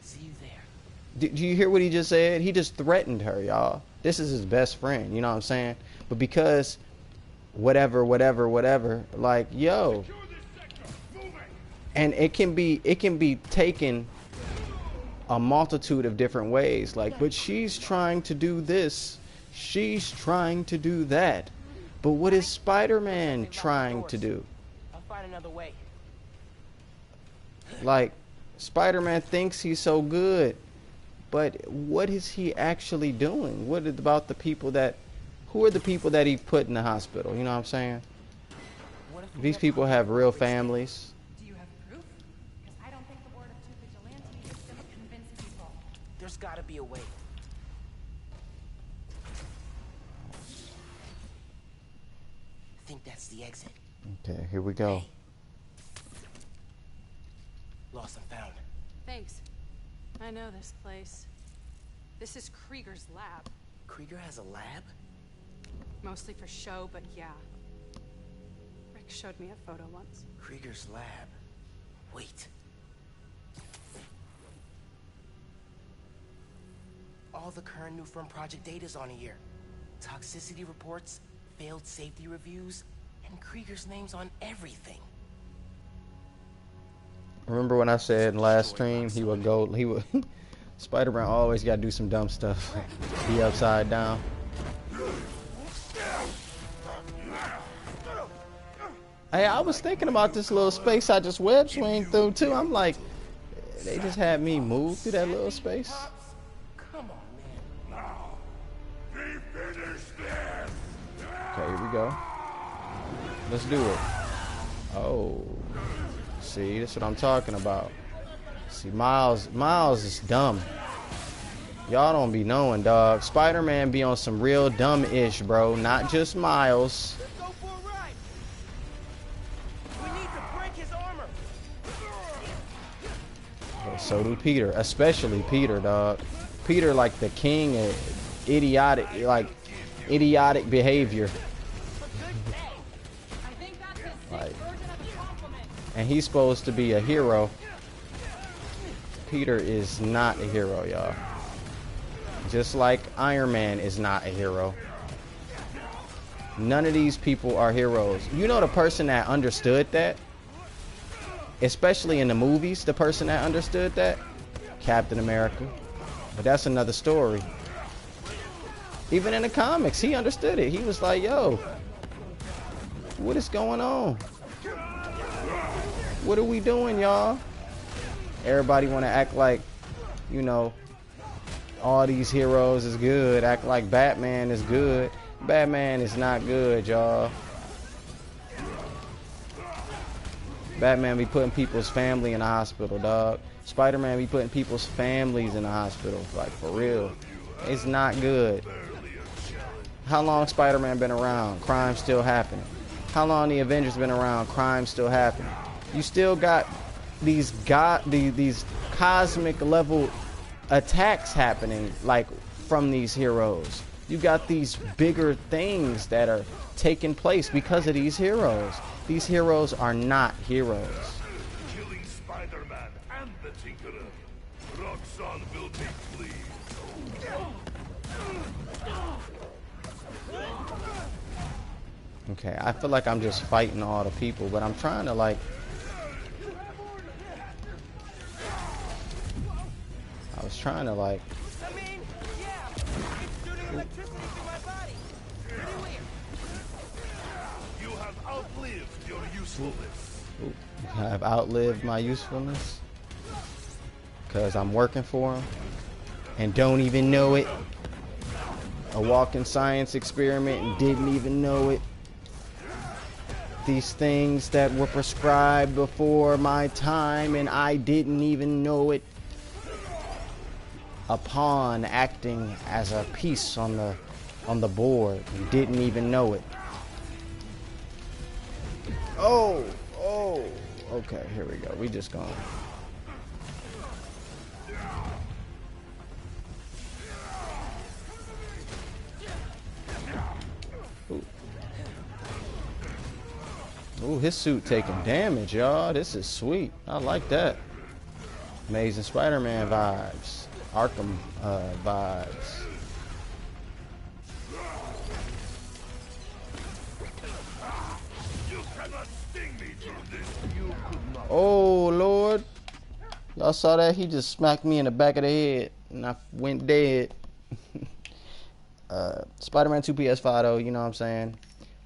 See you there. Do you hear what he just said? He just threatened her, y'all. This is his best friend, you know what I'm saying? But because whatever, like, yo. And it can be taken a multitude of different ways. Like, but she's trying to do this. She's trying to do that. But what is Spider-Man trying to do? I'll find another way. Like, Spider-Man thinks he's so good, but what is he actually doing? What about the people who are the people that he put in the hospital? You know what I'm saying? What if we These get people caught have up real with this? families. Do you have proof? Because I don't think the Board of Two Vigilantes is going to convince people. There's gotta be a way. I think that's the exit. Okay, here we go. Lost and found. Thanks. I know this place. This is Krieger's lab. Krieger has a lab? Mostly for show, but yeah. Rick showed me a photo once. Krieger's lab. Wait. All the current new firm project data's on here. Toxicity reports, failed safety reviews, and Krieger's name's on everything. Remember when I said in last stream he would Spider-Man always gotta do some dumb stuff. Be upside down. Hey, I was thinking about this little space I just web swing through too. I'm like, they just had me move through that little space. Come on, man. Okay, here we go. Let's do it. Oh, see, that's what I'm talking about. See, Miles is dumb. Y'all don't be knowing, dog. Spider-Man be on some real dumb-ish, bro. Not just Miles. Let's go for a ride. We need to break his armor. Okay, so do Peter, especially Peter, dog. Peter, like the king of idiotic behavior. I think that's his Like, version of a compliment. and he's supposed to be a hero. Peter is not a hero, y'all. Just like Iron Man is not a hero. None of these people are heroes. You know the person that understood that? especially in the movies, the person that understood that, Captain America. But that's another story. Even in the comics, he understood it. He was like, yo, what is going on? What are we doing, y'all? Everybody want to act like, you know, all these heroes is good. Act like Batman is good. Batman is not good, y'all. Batman be putting people's family in the hospital, dog. Spider-Man be putting people's families in the hospital, like, for real. It's not good. How long Spider-Man been around? Crime still happening. How long the Avengers been around? Crime still happening. You still got these cosmic level attacks happening, like, from these heroes. You got these bigger things that are taking place because of these heroes. These heroes are not heroes. Killing Spider-Man and the Tinkerer. Roxxon will take fleas. Okay, I feel like I'm just fighting all the people, but I'm trying to, like... I was trying to, like... I mean, yeah, it's shooting electricity through my body. Pretty weird. You have outlived your usefulness. Ooh, I've outlived my usefulness. Because I'm working for them. And don't even know it. A walking science experiment and didn't even know it. These things that were prescribed before my time and I didn't even know it. A pawn acting as a piece on the board and didn't even know it. Oh, okay, here we go. We just gone. Ooh, his suit taking damage, y'all. This is sweet. I like that. Amazing Spider-Man vibes. Arkham vibes. You cannot sting me through this. You could not. Oh, Lord. Y'all saw that? He just smacked me in the back of the head and I went dead. Spider-Man 2 PS5 though, you know what I'm saying?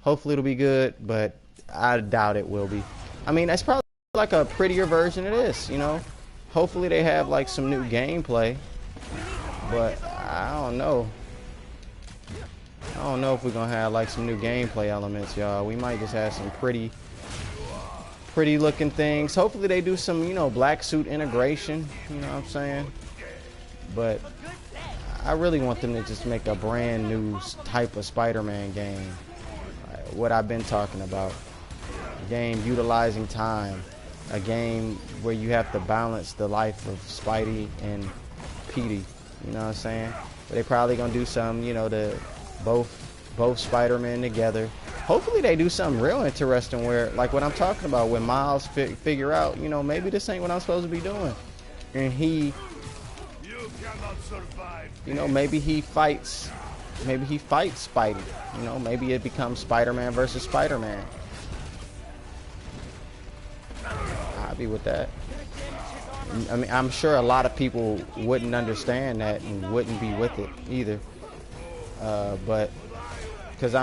Hopefully it'll be good, but I doubt it will be. I mean, that's probably like a prettier version of this, you know? Hopefully they have like some new gameplay, but I don't know. I don't know if we're gonna have like some new gameplay elements, y'all. We might just have some pretty looking things. Hopefully they do some, you know, black suit integration, you know what I'm saying? But I really want them to just make a brand new type of Spider-Man game. What I've been talking about. A game utilizing time. A game where you have to balance the life of Spidey and Petey. You know what I'm saying? But they probably gonna do some, you know, the both Spider-Man together. Hopefully they do something real interesting where, like what I'm talking about, when Miles figure out, you know, maybe this ain't what I'm supposed to be doing. And he, you know, maybe he fights Spidey. You know, maybe it becomes Spider-Man versus Spider-Man. I'll be with that. I mean, I'm sure a lot of people wouldn't understand that and wouldn't be with it either. But because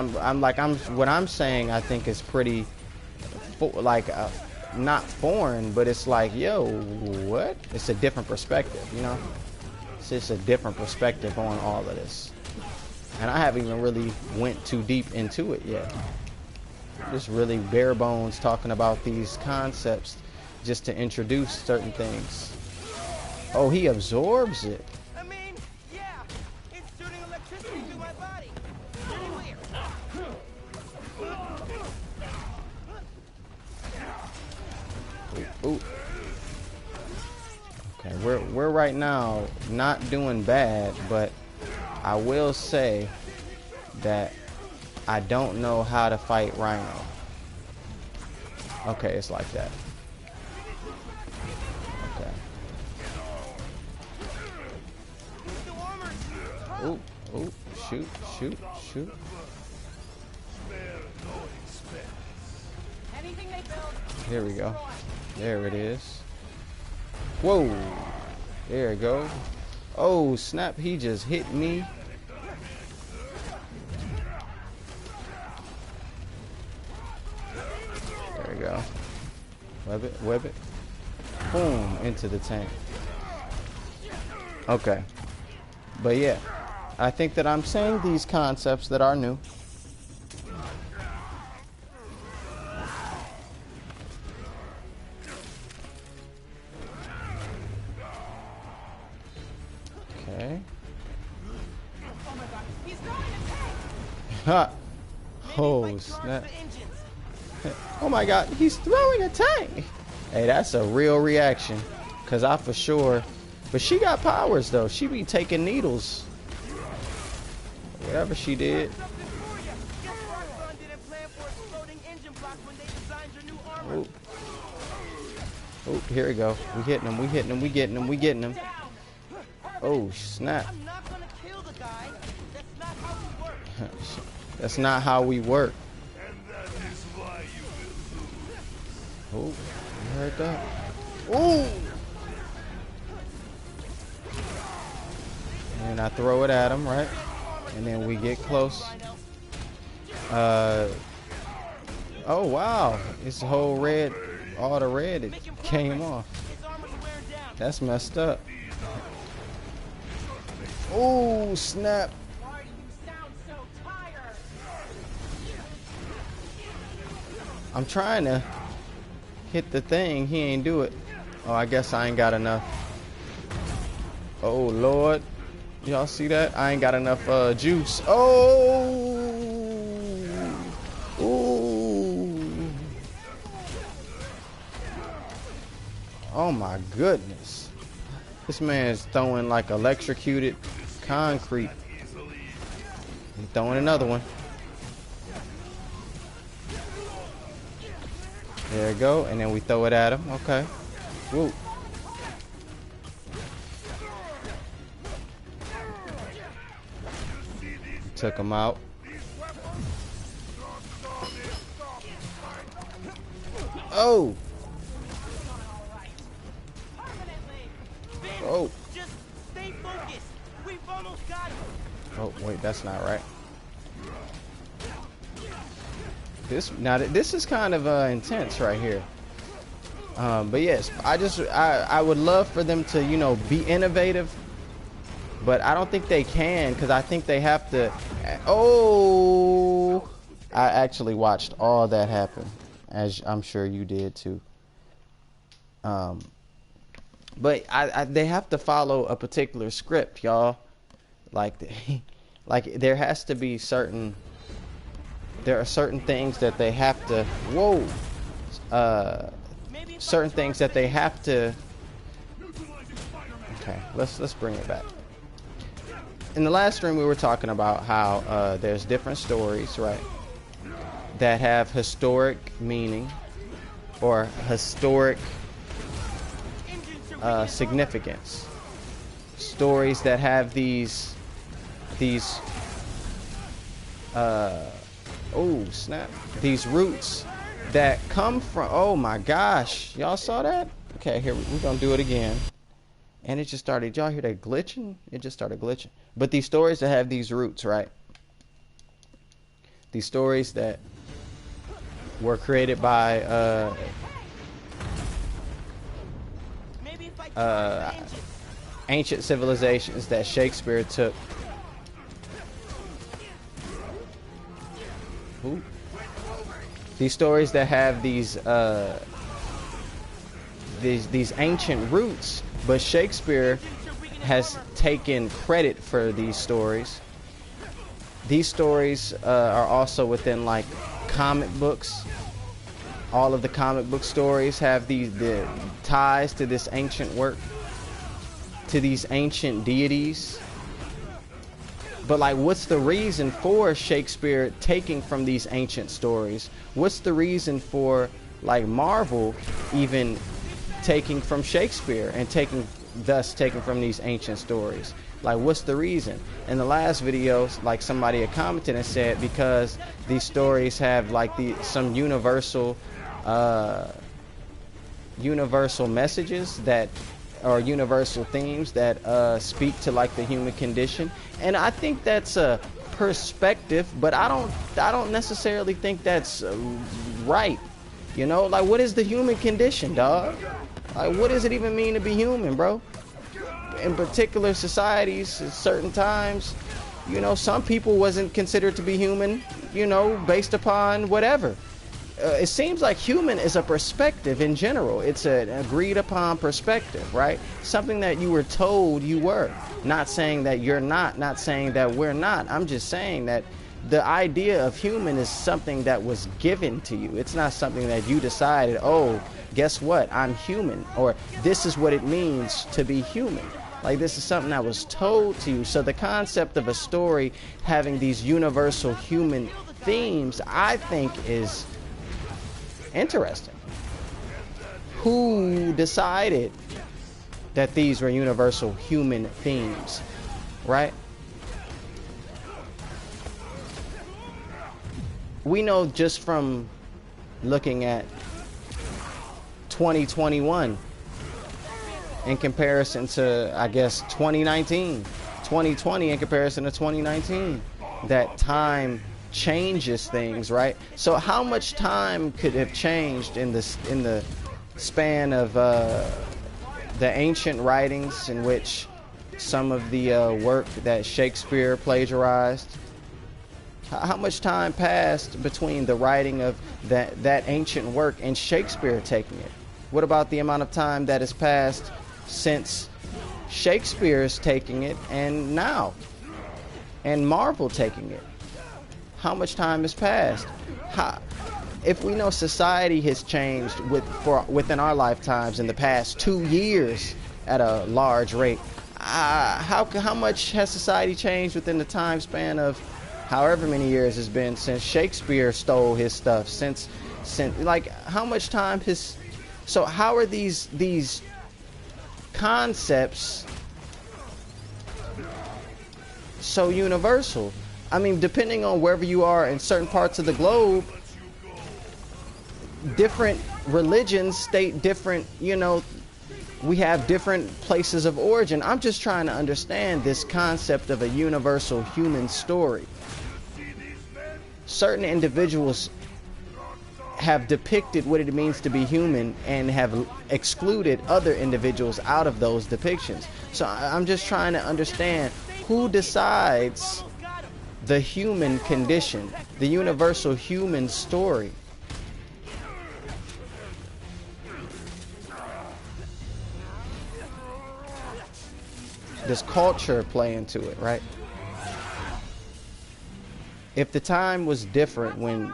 what I'm saying, I think is pretty, not foreign, but it's like, yo, what? It's a different perspective, you know? It's just a different perspective on all of this. And I haven't even really went too deep into it yet. Just really bare bones talking about these concepts just to introduce certain things. Oh, he absorbs it. I mean, yeah, it's shooting electricity through my body. Pretty weird. Ooh. Okay, we're right now not doing bad, but I will say that I don't know how to fight Rhino. Okay, it's like that. Okay. Ooh, ooh, shoot. Anything they build. Here we go. There it is. Whoa. There it go. Oh, snap. He just hit me. There we go. Web it. Web it. Boom. Into the tank. Okay. But yeah. I think that I'm saying these concepts that are new. Okay. Oh my god, he's throwing a tank! Ha! Oh, snap. Oh my god, he's throwing a tank! Hey, that's a real reaction. Cause I for sure. But she got powers though. She be taking needles. Whatever she did. Oh, oh, here we go. We hitting him. We hitting him. We getting him. We getting him. Oh, snap. I'm not gonna kill the guy. That's not how we work. That's not how we work. And that is why you will lose. Oh, you heard that? Oh! And I throw it at him, right? And then we get close. Oh, wow. This whole red, all the red, it came off. That's messed up. Oh, snap. Why do you sound so tired? I'm trying to hit the thing. He ain't do it. Oh, I guess I ain't got enough. Oh, Lord. Y'all see that? I ain't got enough juice. Oh! Ooh! Oh, my goodness. This man's throwing like electrocuted concrete. He's throwing another one. There we go. And then we throw it at him. Okay. Woo. Took him out. Oh. Oh. Just stay focused. We've almost got him. Oh, wait, that's not right. This is kind of intense right here. But yes, I would love for them to, you know, be innovative, but I don't think they can, because I think they have to. Oh, I actually watched all that happen, as I'm sure you did too. But they have to follow a particular script, y'all. Like, like there has to be certain. There are certain things that they have to. Whoa. Certain things that they have to. Okay, let's bring it back. In the last stream, we were talking about how there's different stories, right, that have historic meaning or historic significance. Stories that have these oh snap, these roots that come from. Oh my gosh, y'all saw that? Okay, here we're gonna do it again. And it just started. Y'all hear that glitching? It just started glitching. But these stories that have these roots, right? These stories that were created by ancient civilizations that Shakespeare took. Ooh. These stories that have these ancient roots, but Shakespeare has taken credit for these stories. These stories are also within like comic books. All of the comic book stories have the ties to this ancient work, to these ancient deities. But like, what's the reason for Shakespeare taking from these ancient stories? What's the reason for like Marvel even taking from Shakespeare and thus taking from these ancient stories? Like, what's the reason? In the last videos, like somebody had commented and said because these stories have like some universal universal messages that or universal themes that speak to like the human condition, and I think that's a perspective, but I don't necessarily think that's right. You know, like, what is the human condition, dog? Like, what does it even mean to be human, bro? In particular societies, at certain times, you know, some people wasn't considered to be human, you know, based upon whatever. It seems like human is a perspective in general. It's an agreed upon perspective, right? Something that you were told you were. Not saying that you're not saying that we're not. I'm just saying that the idea of human is something that was given to you. It's not something that you decided, oh, guess what? I'm human, or this is what it means to be human. Like, this is something that was told to you. So the concept of a story having these universal human themes, I think, is interesting. Who decided that these were universal human themes, right? We know just from looking at 2021 in comparison to, I guess, 2019, 2020 in comparison to 2019, that time changes things, right? So how much time could have changed in the span of the ancient writings in which some of the work that Shakespeare plagiarized? How much time passed between the writing of that ancient work and Shakespeare taking it? What about the amount of time that has passed since Shakespeare's taking it and now, and Marvel taking it? How much time has passed? If we know society has changed within our lifetimes in the past 2 years at a large rate, how much has society changed within the time span of however many years it's been since Shakespeare stole his stuff? Since like, how much time has? So how are these concepts so universal? I mean, depending on wherever you are in certain parts of the globe, different religions state different, you know, we have different places of origin. I'm just trying to understand this concept of a universal human story. Certain individuals have depicted what it means to be human and have excluded other individuals out of those depictions. So I'm just trying to understand who decides the human condition, the universal human story. Does culture play into it, right? If the time was different when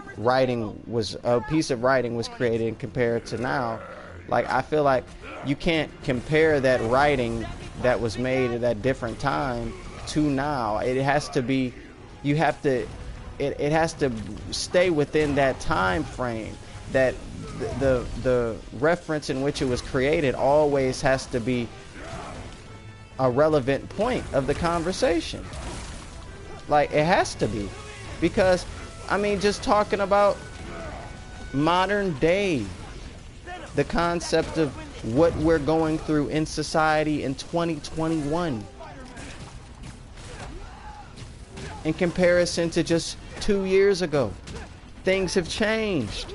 a piece of writing was created and compared to now, like, I feel like you can't compare that writing that was made at that different time to now. It has to be, it has to stay within that time frame. That the reference in which it was created always has to be a relevant point of the conversation. Like, it has to be. Because, I mean, just talking about modern day, the concept of what we're going through in society in 2021 in comparison to just 2 years ago, things have changed.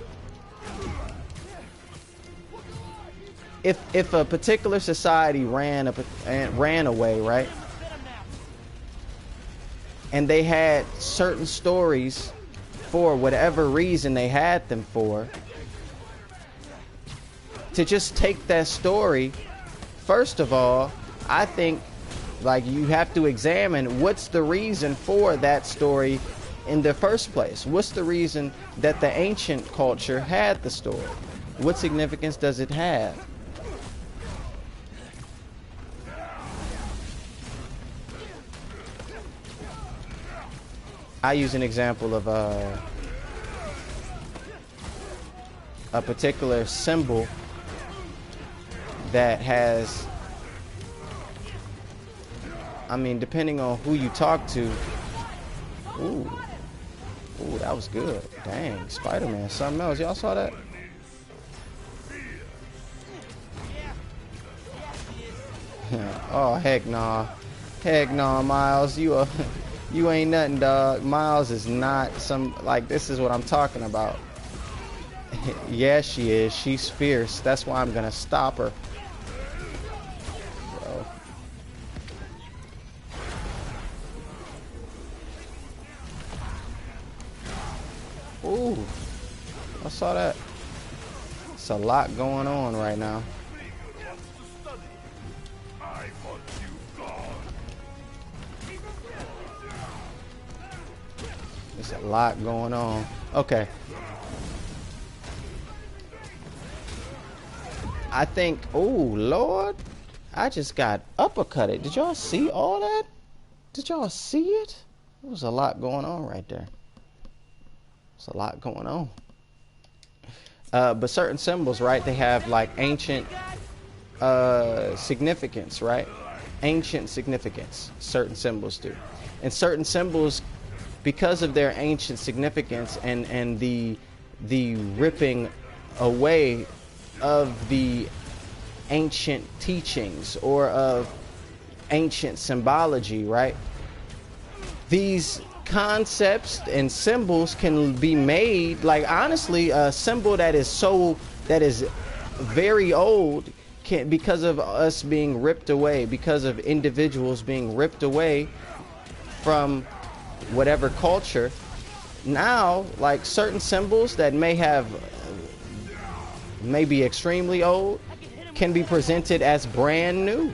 If a particular society ran away, right? And they had certain stories for whatever reason they had them for, to just take that story, first of all, I think, like, you have to examine what's the reason for that story in the first place. What's the reason that the ancient culture had the story? What significance does it have? I use an example of a particular symbol that has, I mean, depending on who you talk to. Ooh, that was good. Dang, Spider-Man, something else. Y'all saw that? Oh heck nah. Heck nah, Miles. You ain't nothing, dog. Miles is not some, like, this is what I'm talking about. Yeah, she is. She's fierce. That's why I'm gonna stop her. Bro. Ooh. I saw that. It's a lot going on right now. There's a lot going on. Okay. I think, oh Lord, I just got uppercutted. Did y'all see all that? Did y'all see it? There was a lot going on right there. There's a lot going on. But certain symbols, right, they have like ancient significance, right? Ancient significance, certain symbols do. And certain symbols, because of their ancient significance and the ripping away of the ancient teachings or of ancient symbology, right? These concepts and symbols can be made, like, honestly, a symbol that is very old can, because of us being ripped away, because of individuals being ripped away from whatever culture. Now, like, certain symbols that may be extremely old can be presented as brand new.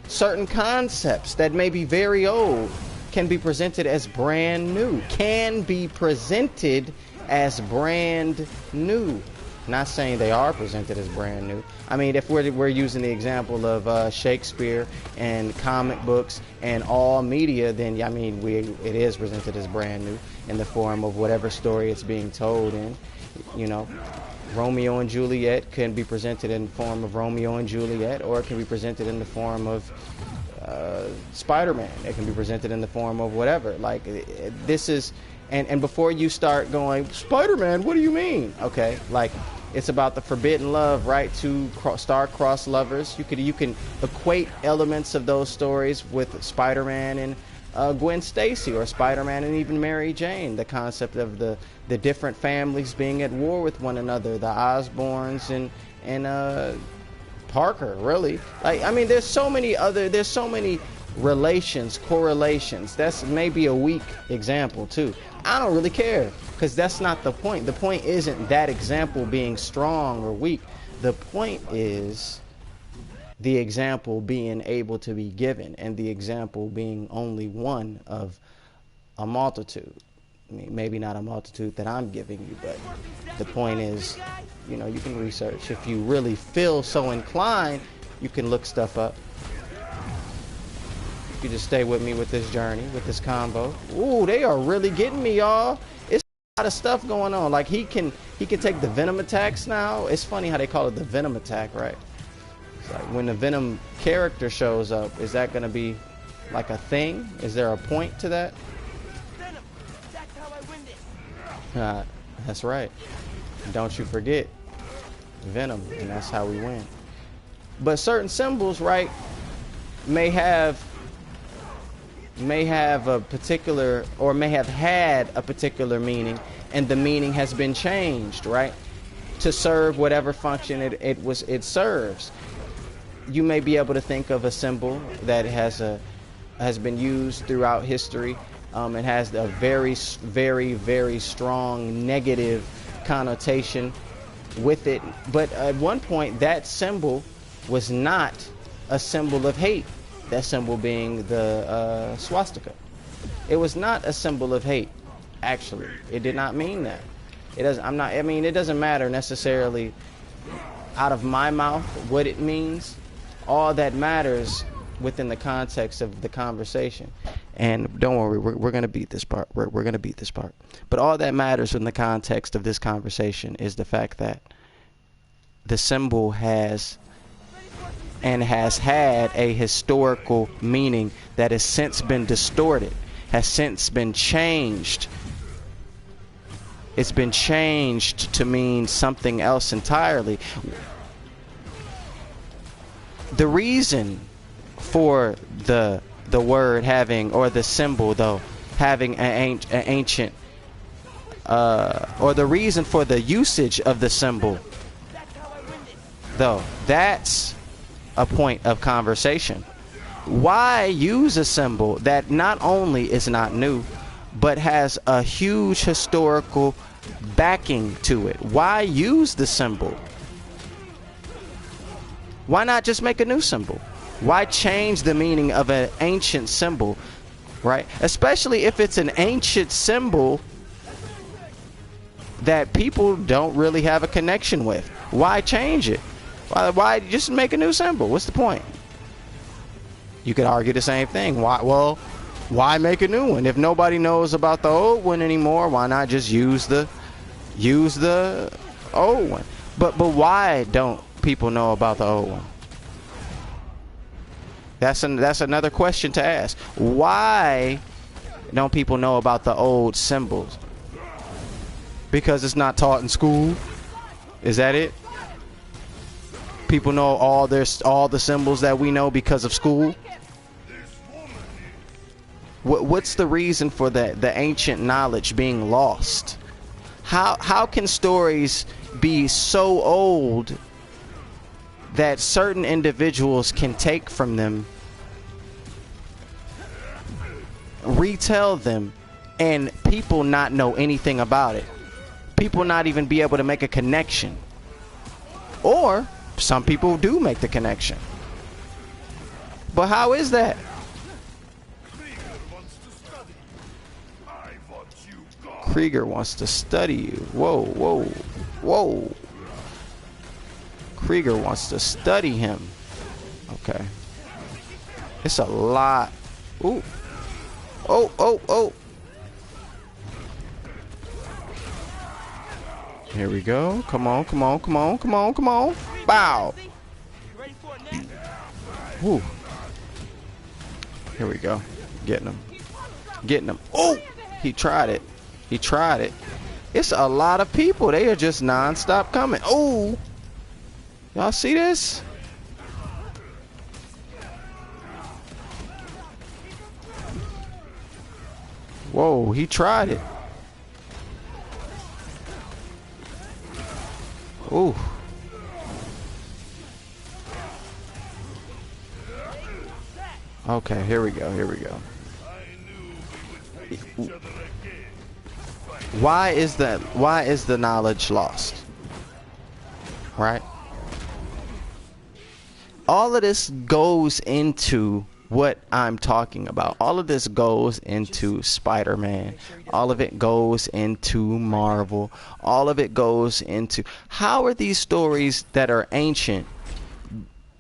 Certain concepts that may be very old can be presented as brand new. Can be presented as brand new. Not saying they are presented as brand new. I mean, if we're using the example of Shakespeare and comic books and all media, then I mean, it is presented as brand new in the form of whatever story it's being told in. You know, Romeo and Juliet can be presented in the form of Romeo and Juliet, or it can be presented in the form of Spider-Man. It can be presented in the form of whatever. Like, this is, and before you start going, Spider-Man, what do you mean? Okay, like, it's about the forbidden love, right? Two star-crossed lovers. You can equate elements of those stories with Spider-Man and Gwen Stacy, or Spider-Man and even Mary Jane. The concept of the different families being at war with one another, the Osborns and Parker, really. Like, I mean, there's so many relations, correlations. That's maybe a weak example too. I don't really care, because that's not the point. The point isn't that example being strong or weak. The point is the example being able to be given, and the example being only one of a multitude. I mean, maybe not a multitude that I'm giving you, but the point is, you know, you can research. If you really feel so inclined, you can look stuff up. You just stay with me with this journey, with this combo. Ooh, they are really getting me, y'all. It's a lot of stuff going on. Like, he can take the Venom attacks now. It's funny how they call it the Venom attack, right? It's like when the Venom character shows up, is that going to be like a thing? Is there a point to that? Venom, that's how I win this. That's right. Don't you forget Venom, and that's how we win. But certain symbols, right, may have a particular, or may have had a particular meaning, and the meaning has been changed, right, to serve whatever function it serves. You may be able to think of a symbol that has been used throughout history. It has a very, very, very strong negative connotation with it, but at one point that symbol was not a symbol of hate. That symbol being the swastika. It was not a symbol of hate. Actually, it did not mean that. It doesn't. I mean, it doesn't matter necessarily out of my mouth what it means. All that matters within the context of the conversation. And don't worry, we're going to beat this part. We're going to beat this part. But all that matters in the context of this conversation is the fact that the symbol has had a historical meaning that has since been distorted, has since been changed. It's been changed to mean something else entirely. The reason for the word having, or the symbol though, having an ancient, or the reason for the usage of the symbol, though, that's a point of conversation. Why use a symbol that not only is not new, but has a huge historical backing to it? Why use the symbol? Why not just make a new symbol? Why change the meaning of an ancient symbol, right? Especially if it's an ancient symbol that people don't really have a connection with. Why change it? Why just make a new symbol? What's the point? You could argue the same thing. Why make a new one? If nobody knows about the old one anymore, why not just use the old one? But why don't people know about the old one? That's another question to ask. Why don't people know about the old symbols? Because it's not taught in school? Is that it? People know all the symbols that we know because of school? What's the reason for the ancient knowledge being lost? How can stories be so old that certain individuals can take from them, retell them, and people not know anything about it? People not even be able to make a connection. Or some people do make the connection. But how is that? Krieger wants to study you. Whoa, whoa, whoa. Krieger wants to study him. Okay. It's a lot. Ooh. Oh, oh, oh. Here we go. Come on, come on, come on, come on, come on. Bow. Woo. Here we go. Getting him. Getting him. Oh! He tried it. He tried it. It's a lot of people. They are just non-stop coming. Oh! Y'all see this? Whoa, he tried it. Ooh. Okay, here we go. Here we go. Why is the knowledge lost? Right? All of this goes into what I'm talking about. All of this goes into Spider-Man. All of it goes into Marvel. All of it goes into, how are these stories that are ancient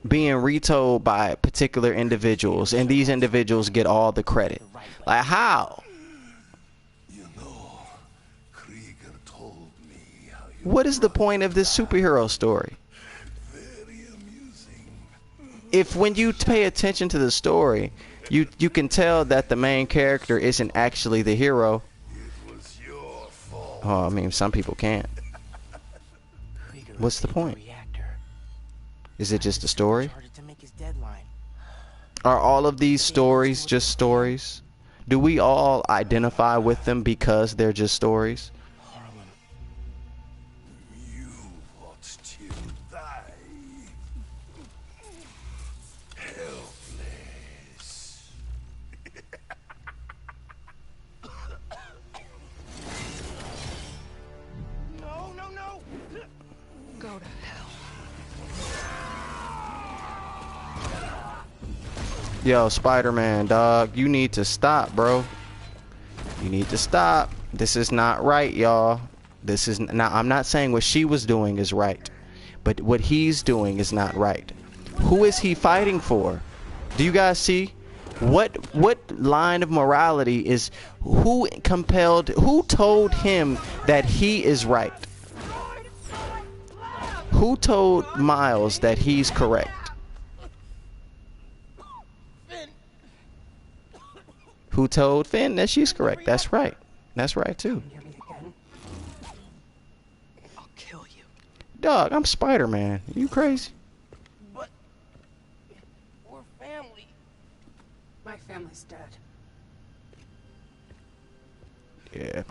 being retold by particular individuals, and these individuals get all the credit? Like, how? What is the point of this superhero story? If when you pay attention to the story, you can tell that the main character isn't actually the hero. Oh, I mean, some people can't. What's the point? Is it just a story? Are all of these stories just stories? Do we all identify with them because they're just stories? Yo, Spider-Man, dog, you need to stop, bro. You need to stop. This is not right, y'all. This is now. I'm not saying what she was doing is right, but what he's doing is not right. Who is he fighting for? Do you guys see? What line of morality is? Who compelled? Who told him that he is right? Who told Miles that he's correct? Who told Finn that she's correct? That's right. That's right too. I'll kill you. Dog, I'm Spider-Man. You crazy? But family's dead. Yeah.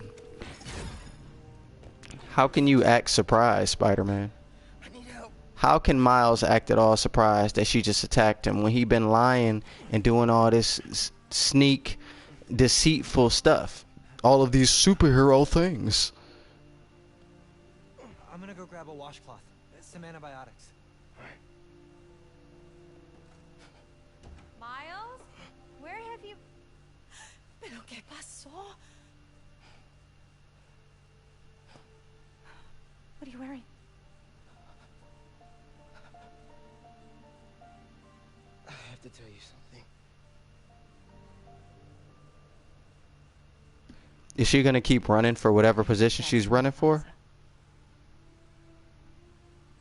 How can you act surprised, Spider-Man? I need help. How can Miles act at all surprised that she just attacked him when he been lying and doing all this sneak, deceitful stuff? All of these superhero things. I'm gonna go grab a washcloth, some antibiotics. Miles? Where have you... ¿Pero qué pasó? What are you wearing? I have to tell you something. Is she gonna keep running for whatever position she's running for?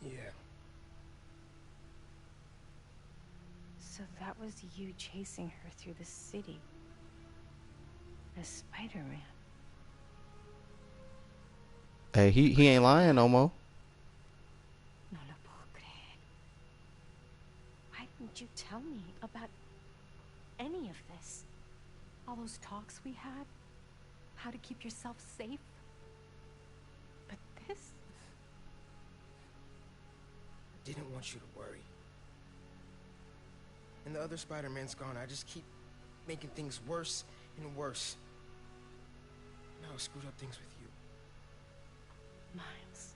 Yeah. So that was you chasing her through the city. As Spider-Man. Hey, he ain't lying no more. No lo puedo creer. Why didn't you tell me about any of this? All those talks we had? How to keep yourself safe? But this? I didn't want you to worry. And the other Spider-Man's gone. I just keep making things worse and worse. Now I screwed up things with you. Miles.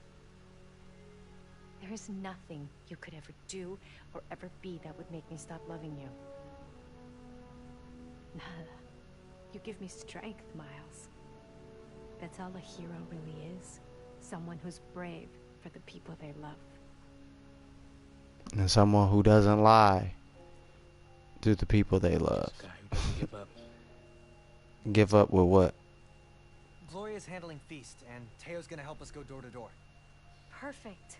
There is nothing you could ever do or ever be that would make me stop loving you. Nada. You give me strength, Miles. That's all a hero really is. Someone who's brave for the people they love. And someone who doesn't lie to the people they love. This guy who doesn't give up. Give up with what? Gloria's handling Feast, and Teo's gonna help us go door to door. Perfect.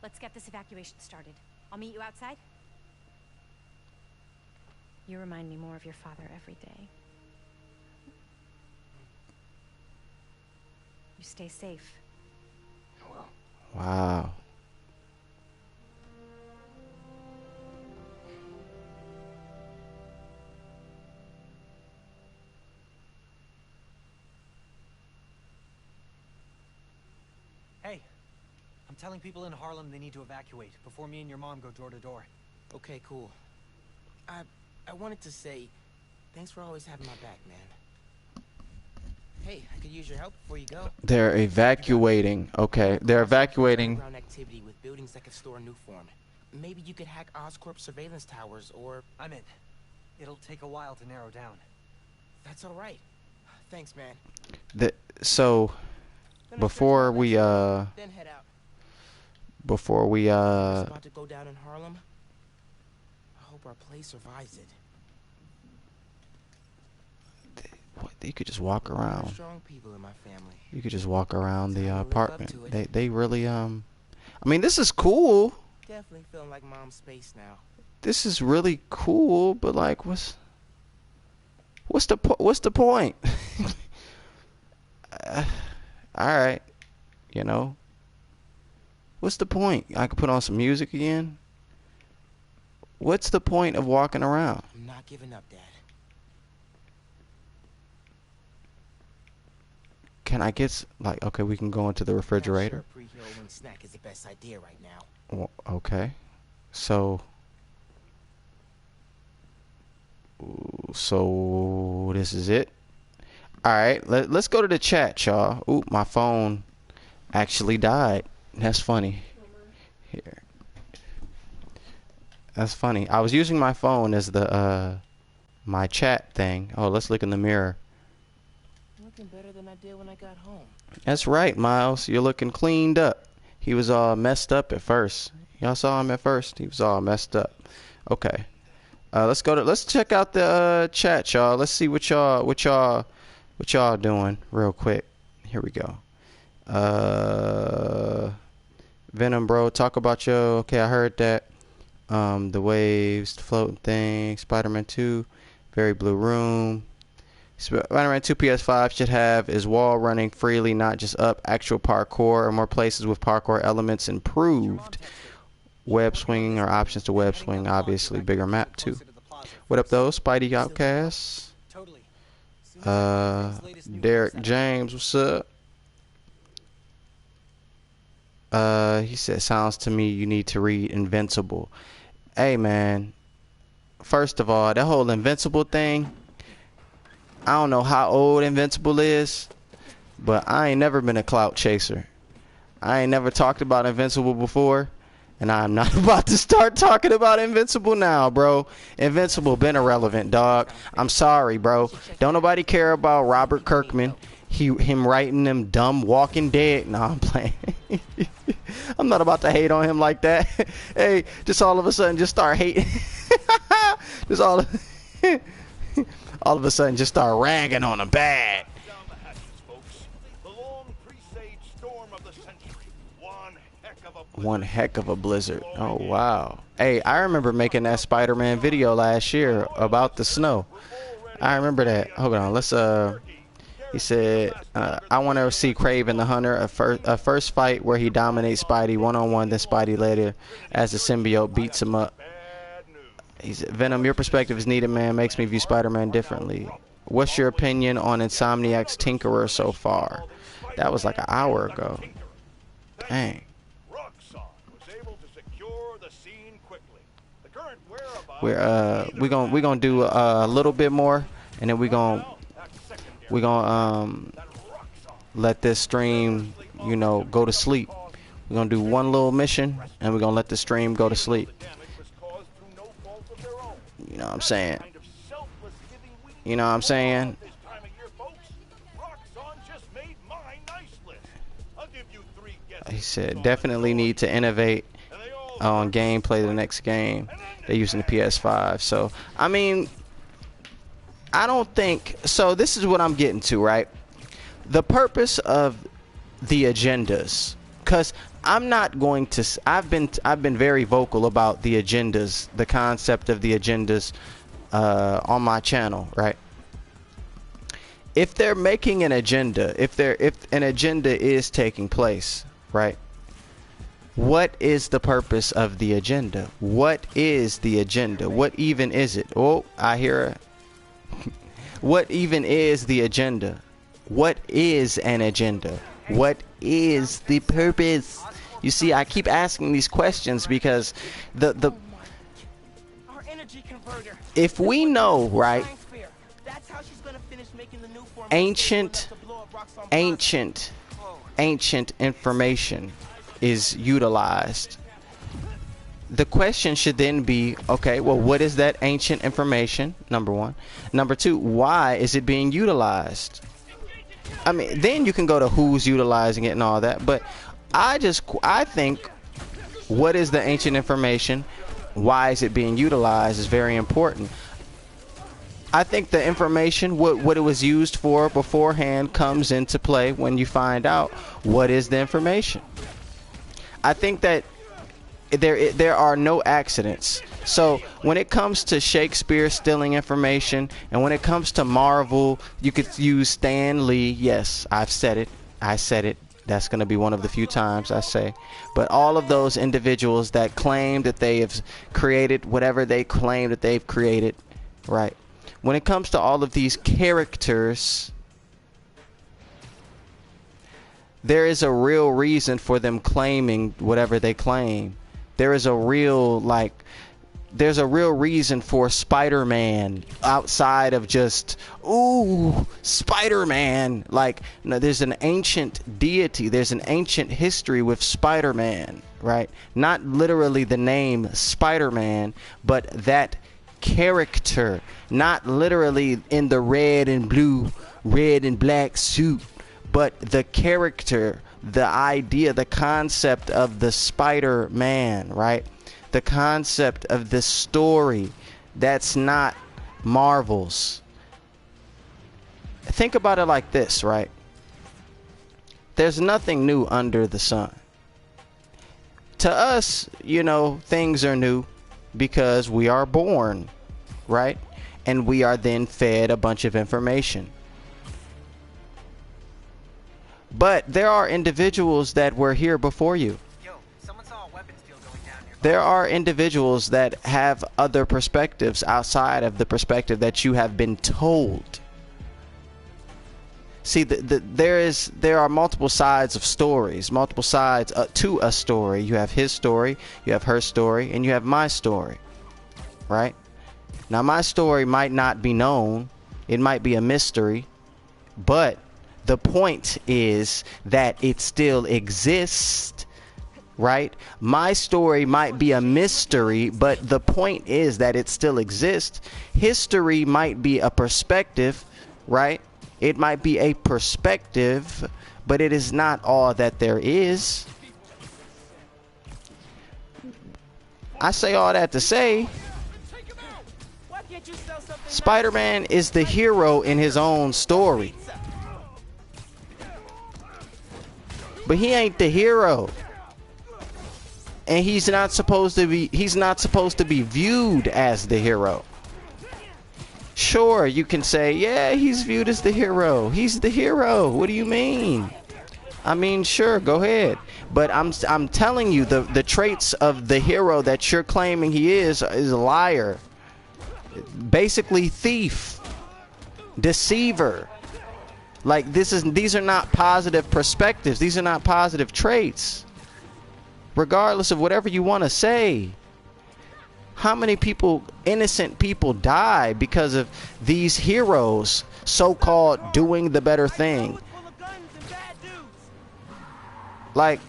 Let's get this evacuation started. I'll meet you outside. You remind me more of your father every day. You stay safe. Well, Wow. Hey, I'm telling people in Harlem they need to evacuate before me and your mom go door to door. okay, cool. I wanted to say, thanks for always having my back, man. Hey, I could use your help before you go. They're evacuating. Okay, they're evacuating. Underground activity with buildings that could store a new form. Maybe you could hack Oscorp surveillance towers, or... I'm in. It'll take a while to narrow down. That's all right. Thanks, man. So Then I before stretch my we legs, then head out. before we It's about to go down in Harlem. I hope our place survives it. you could just walk around. Strong people in my family. You could just walk around the Time to live up apartment. to it. They really I mean, this is cool. Definitely feeling like mom's space now. This is really cool, but like what's the point? All right, you know. What's the point? I could put on some music again. What's the point of walking around? I'm not giving up, Dad. Can I get like okay? We can go into the refrigerator. Not sure a pre-healing snack is the best idea right now. Well, okay, so this is it. All right, let's go to the chat, y'all. Ooh, my phone actually died. That's funny. Here, that's funny. I was using my phone as the my chat thing. Oh, let's look in the mirror. Looking better than I did when I got home. That's right, Miles. You're looking cleaned up. He was all messed up at first. Y'all saw him at first. He was all messed up. Okay. Let's check out the chat, y'all. Let's see what y'all doing real quick. Here we go. Venom, bro, talk about your. Okay, I heard that. The waves, the floating thing, Spider-Man 2, Very Blue Room. Spider-Man 2 PS5 should have is wall running freely, not just up. Actual parkour or more places with parkour elements improved. Web swinging or options to web swing, obviously bigger map too. What up, though, Spidey Outcasts? Totally. Soon as I find Rick's latest new Derek concept. James, what's up? He said, sounds to me you need to read Invincible. Hey, man. First of all, that whole Invincible thing, I don't know how old Invincible is, but I ain't never been a clout chaser. I ain't never talked about Invincible before, and I'm not about to start talking about Invincible now, bro. Invincible been irrelevant, dog. I'm sorry, bro. Don't nobody care about Robert Kirkman. Him writing them dumb Walking Dead. No, I'm playing. I'm not about to hate on him like that. Hey, just all of a sudden just start hating. Just all of a sudden just start ragging on him bad. Down the hatches, folks. The long presaged storm of the century. One heck of a blizzard. Oh, wow. Hey, I remember making that Spider-Man video last year about the snow. I remember that. Hold on. Let's, he said, I want to see Kraven the Hunter, a first fight where he dominates Spidey one-on-one, then Spidey later as the symbiote beats him up. He said, Venom, your perspective is needed, man. Makes me view Spider-Man differently. What's your opinion on Insomniac's Tinkerer so far? That was like an hour ago. Dang. We're gonna do a little bit more, and then we're gonna let this stream, you know, go to sleep. We're gonna do one little mission, and we're gonna let the stream go to sleep. You know what I'm saying? You know what I'm saying? He said, definitely need to innovate on gameplay the next game. They're using the PS5. So, I mean, I don't think... So, this is what I'm getting to, right? The purpose of the agendas. Because I'm not going to... I've been very vocal about the agendas, the concept of the agendas on my channel, right? If they're making an agenda, if an agenda is taking place, right? What is the purpose of the agenda? What is the agenda? What even is it? Oh, I hear what even is the agenda? What is an agenda? What is the purpose? You see, I keep asking these questions because the if we know, right? Ancient information is utilized. The question should then be, okay, well, what is that ancient information? Number one. Number two, why is it being utilized? I mean, then you can go to who's utilizing it and all that, but I think what is the ancient information? Why is it being utilized is very important. I think the information, what it was used for beforehand, comes into play when you find out what is the information. I think that there are no accidents. So when it comes to Shakespeare stealing information, and when it comes to Marvel, you could use Stan Lee. Yes, I've said it. I said it. That's going to be one of the few times I say. But all of those individuals that claim that they have created whatever they claim that they've created, right? When it comes to all of these characters, there is a real reason for them claiming whatever they claim. There is a real, there's a real reason for Spider-Man outside of just, ooh, Spider-Man. No, there's an ancient deity. There's an ancient history with Spider-Man, right? Not literally the name Spider-Man, but that character. Not literally in the red and black suit, but the character, the idea, the concept of the Spider-Man, right? The concept of this story that's not Marvel's. Think about it like this, right? There's nothing new under the sun. To us, you know, things are new because we are born, right? And we are then fed a bunch of information. But there are individuals that were here before you. Yo, someone saw a weapons deal going down near There are individuals that have other perspectives outside of the perspective that you have been told. See, there are multiple sides of stories, multiple sides to a story. You have his story, you have her story, and you have my story, right? Now, my story might not be known. It might be a mystery, but the point is that it still exists, right? My story might be a mystery, but the point is that it still exists. History might be a perspective, right? It might be a perspective, but it is not all that there is. I say all that to say, Spider-Man is the hero in his own story. But he ain't the hero. And he's not supposed to be viewed as the hero. Sure, you can say, yeah, he's viewed as the hero. He's the hero. What do you mean? I mean, sure, go ahead. But I'm telling you, the traits of the hero that you're claiming he is a liar. Basically thief. Deceiver. Like, these are not positive perspectives. These are not positive traits. Regardless of whatever you want to say. How many people, innocent people, die because of these heroes, so-called doing the better thing? Like,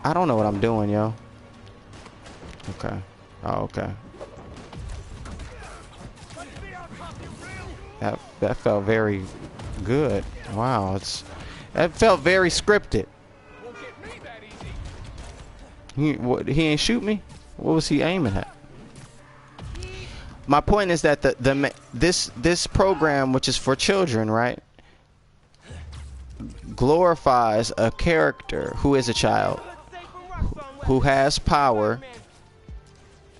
I don't know what I'm doing, yo. Okay. Oh, okay. That felt very good. Wow, that felt very scripted. He ain't shoot me? What was he aiming at? My point is that this program, which is for children, right, glorifies a character who is a child, who has power,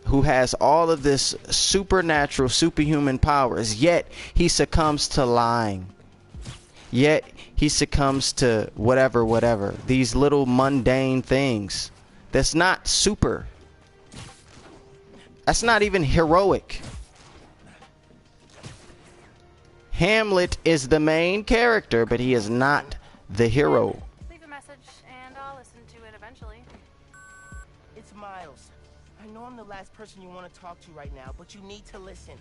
who has all of this supernatural, superhuman powers, yet he succumbs to lying. Yet he succumbs to whatever, these little mundane things. That's not super. That's not even heroic. Hamlet is the main character, but he is not the hero. Leave a message and I'll listen to it eventually. It's Miles. I know I'm the last person you want to talk to right now, but you need to listen.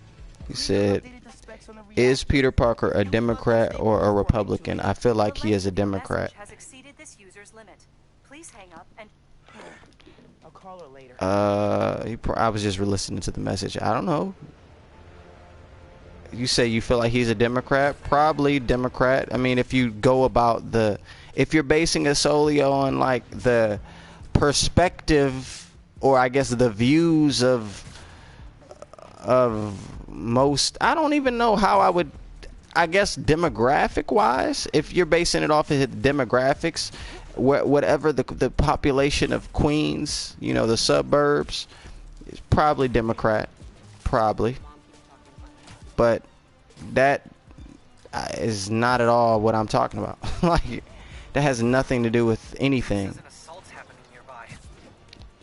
He said, is Peter Parker a Democrat or a Republican? I feel like he is a Democrat. Has exceeded this user's limit. Please hang up and I'll call her later. I was just listening to the message. I don't know. You say you feel like he's a Democrat? Probably Democrat. I mean, if you go about if you're basing it solely on like the perspective, or I guess the views of most, I don't even know how I would, I guess demographic wise, if you're basing it off of demographics, whatever the population of Queens, you know, the suburbs, is probably Democrat, probably. But that is not at all what I'm talking about. Like, that has nothing to do with anything.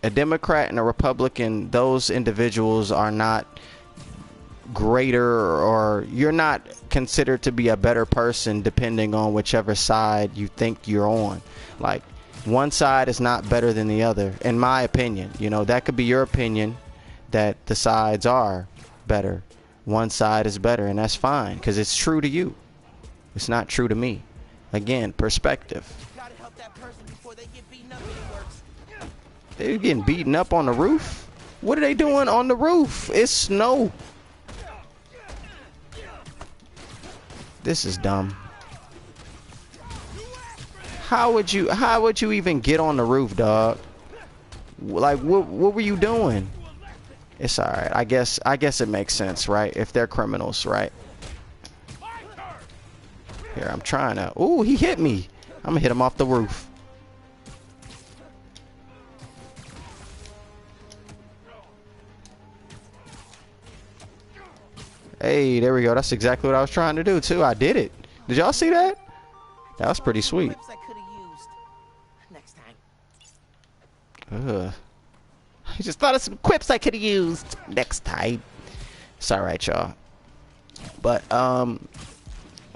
A Democrat and a Republican, those individuals are not greater, or you're not considered to be a better person depending on whichever side you think you're on. Like, one side is not better than the other, in my opinion. You know, that could be your opinion, that the sides are better. One side is better, and that's fine, because it's true to you. It's not true to me. Again, perspective. Gotta help that person before they get beaten up anymore. They're getting beaten up on the roof? What are they doing on the roof? It's snow. This is dumb. How would you even get on the roof, dog? Like, what were you doing? It's alright. I guess it makes sense, right? If they're criminals, right? Here, I'm trying to... Ooh, he hit me. I'm gonna hit him off the roof. Hey, there we go. That's exactly what I was trying to do, too. I did it. Did y'all see that? That was pretty sweet. I could have used next time. Ugh. I just thought of some quips I could have used next time. It's alright, y'all. But, I'm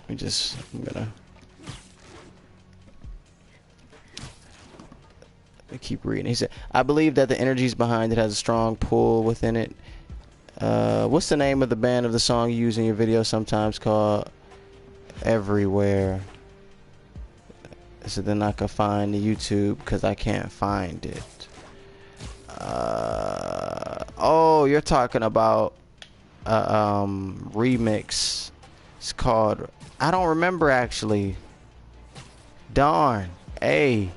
gonna keep reading. He said, I believe that the energies behind it has a strong pull within it. What's the name of the band of the song you use in your video, sometimes called Everywhere? So then I can find the YouTube because I can't find it. Oh, you're talking about remix. It's called, I don't remember actually. Darn. Hey,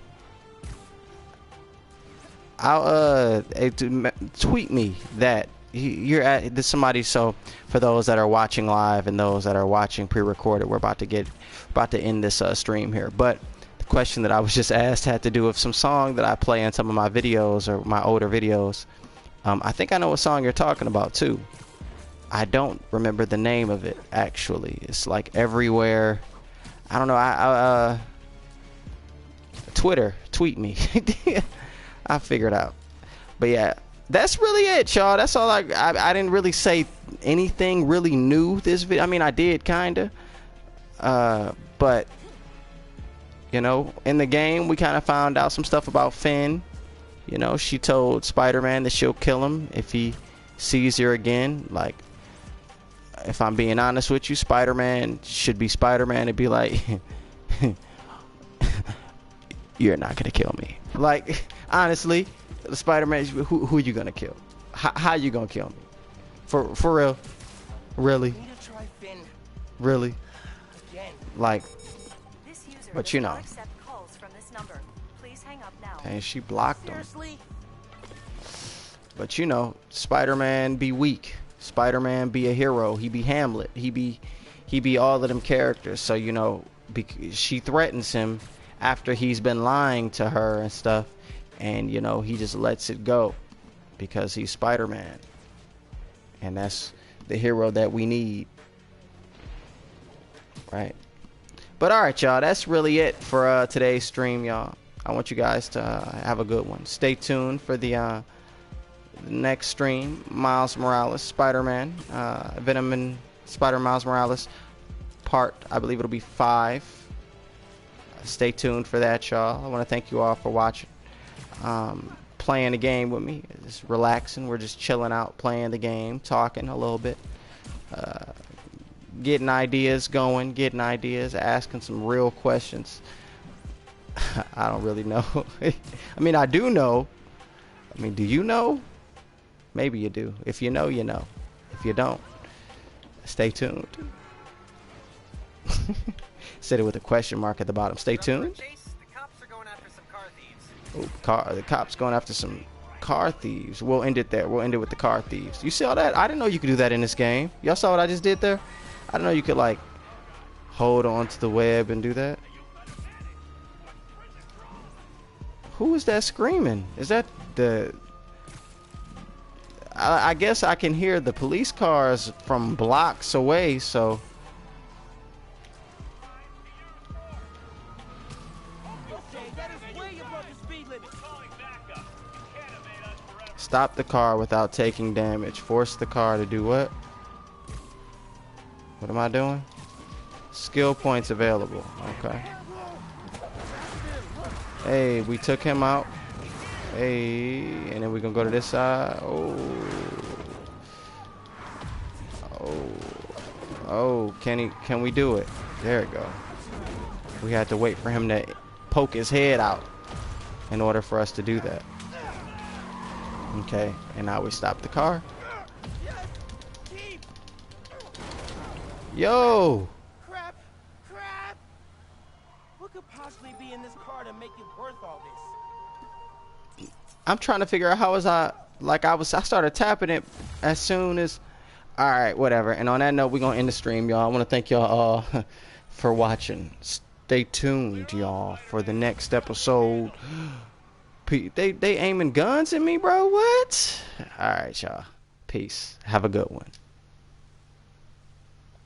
I'll tweet me that you're at this somebody. So for those that are watching live and those that are watching pre-recorded, we're about to end this stream here. But the question that I was just asked had to do with some song that I play in some of my videos or my older videos. I think I know what song you're talking about too. I don't remember the name of it actually. It's like Everywhere. I don't know. Tweet me. I'll figure it out. But yeah, that's really it, y'all. That's all. I didn't really say anything really new this video. I mean, I did kinda. But you know, in the game we kind of found out some stuff about Finn. You know, she told Spider-Man that she'll kill him if he sees her again. Like, if I'm being honest with you, Spider-Man should be Spider-Man and be like, you're not gonna kill me. Like, honestly, Spider-Man, who are you gonna kill? How you gonna kill me? For real? Really? Really? Like, but you know. And she blocked him. But you know, Spider-Man be weak. Spider-Man be a hero. He be Hamlet. He be all of them characters. So you know, she threatens him after he's been lying to her and stuff, and you know, he just lets it go because he's Spider-Man, and that's the hero that we need, right? But all right, y'all, that's really it for today's stream, y'all. I want you guys to have a good one. Stay tuned for the next stream. Miles Morales, Spider-Man, Venom and Spider Miles Morales part, I believe it'll be 5. Stay tuned for that, y'all. I want to thank you all for watching, playing the game with me. Just relaxing. We're just chilling out, playing the game, talking a little bit, getting ideas going, getting ideas, asking some real questions. I don't really know. I mean, I do know. I mean, do you know? Maybe you do. If you know, you know. If you don't, stay tuned. Said it with a question mark at the bottom. Stay tuned. The cops are going after some car thieves. Oh, the cops going after some car thieves. We'll end it there. We'll end it with the car thieves. You see all that? I didn't know you could do that in this game. Y'all saw what I just did there? I didn't know you could like hold on to the web and do that. Who is that screaming? Is that the... I guess I can hear the police cars from blocks away, so... Stop the car without taking damage. Force the car to do what? What am I doing? Skill points available. Okay. Hey, we took him out. Hey, and then we're gonna go to this side. Oh, can we do it? There we go. We had to wait for him to poke his head out in order for us to do that. Okay, and now we stop the car. Yo! Crap! What could possibly be in this car to make it worth all this? I'm trying to figure out how I started tapping it as soon as... Alright, whatever. And on that note, we're gonna end the stream, y'all. I want to thank y'all all for watching. Stay tuned, y'all, for the next episode. They aiming guns at me, bro. What? Alright, y'all. Peace. Have a good one.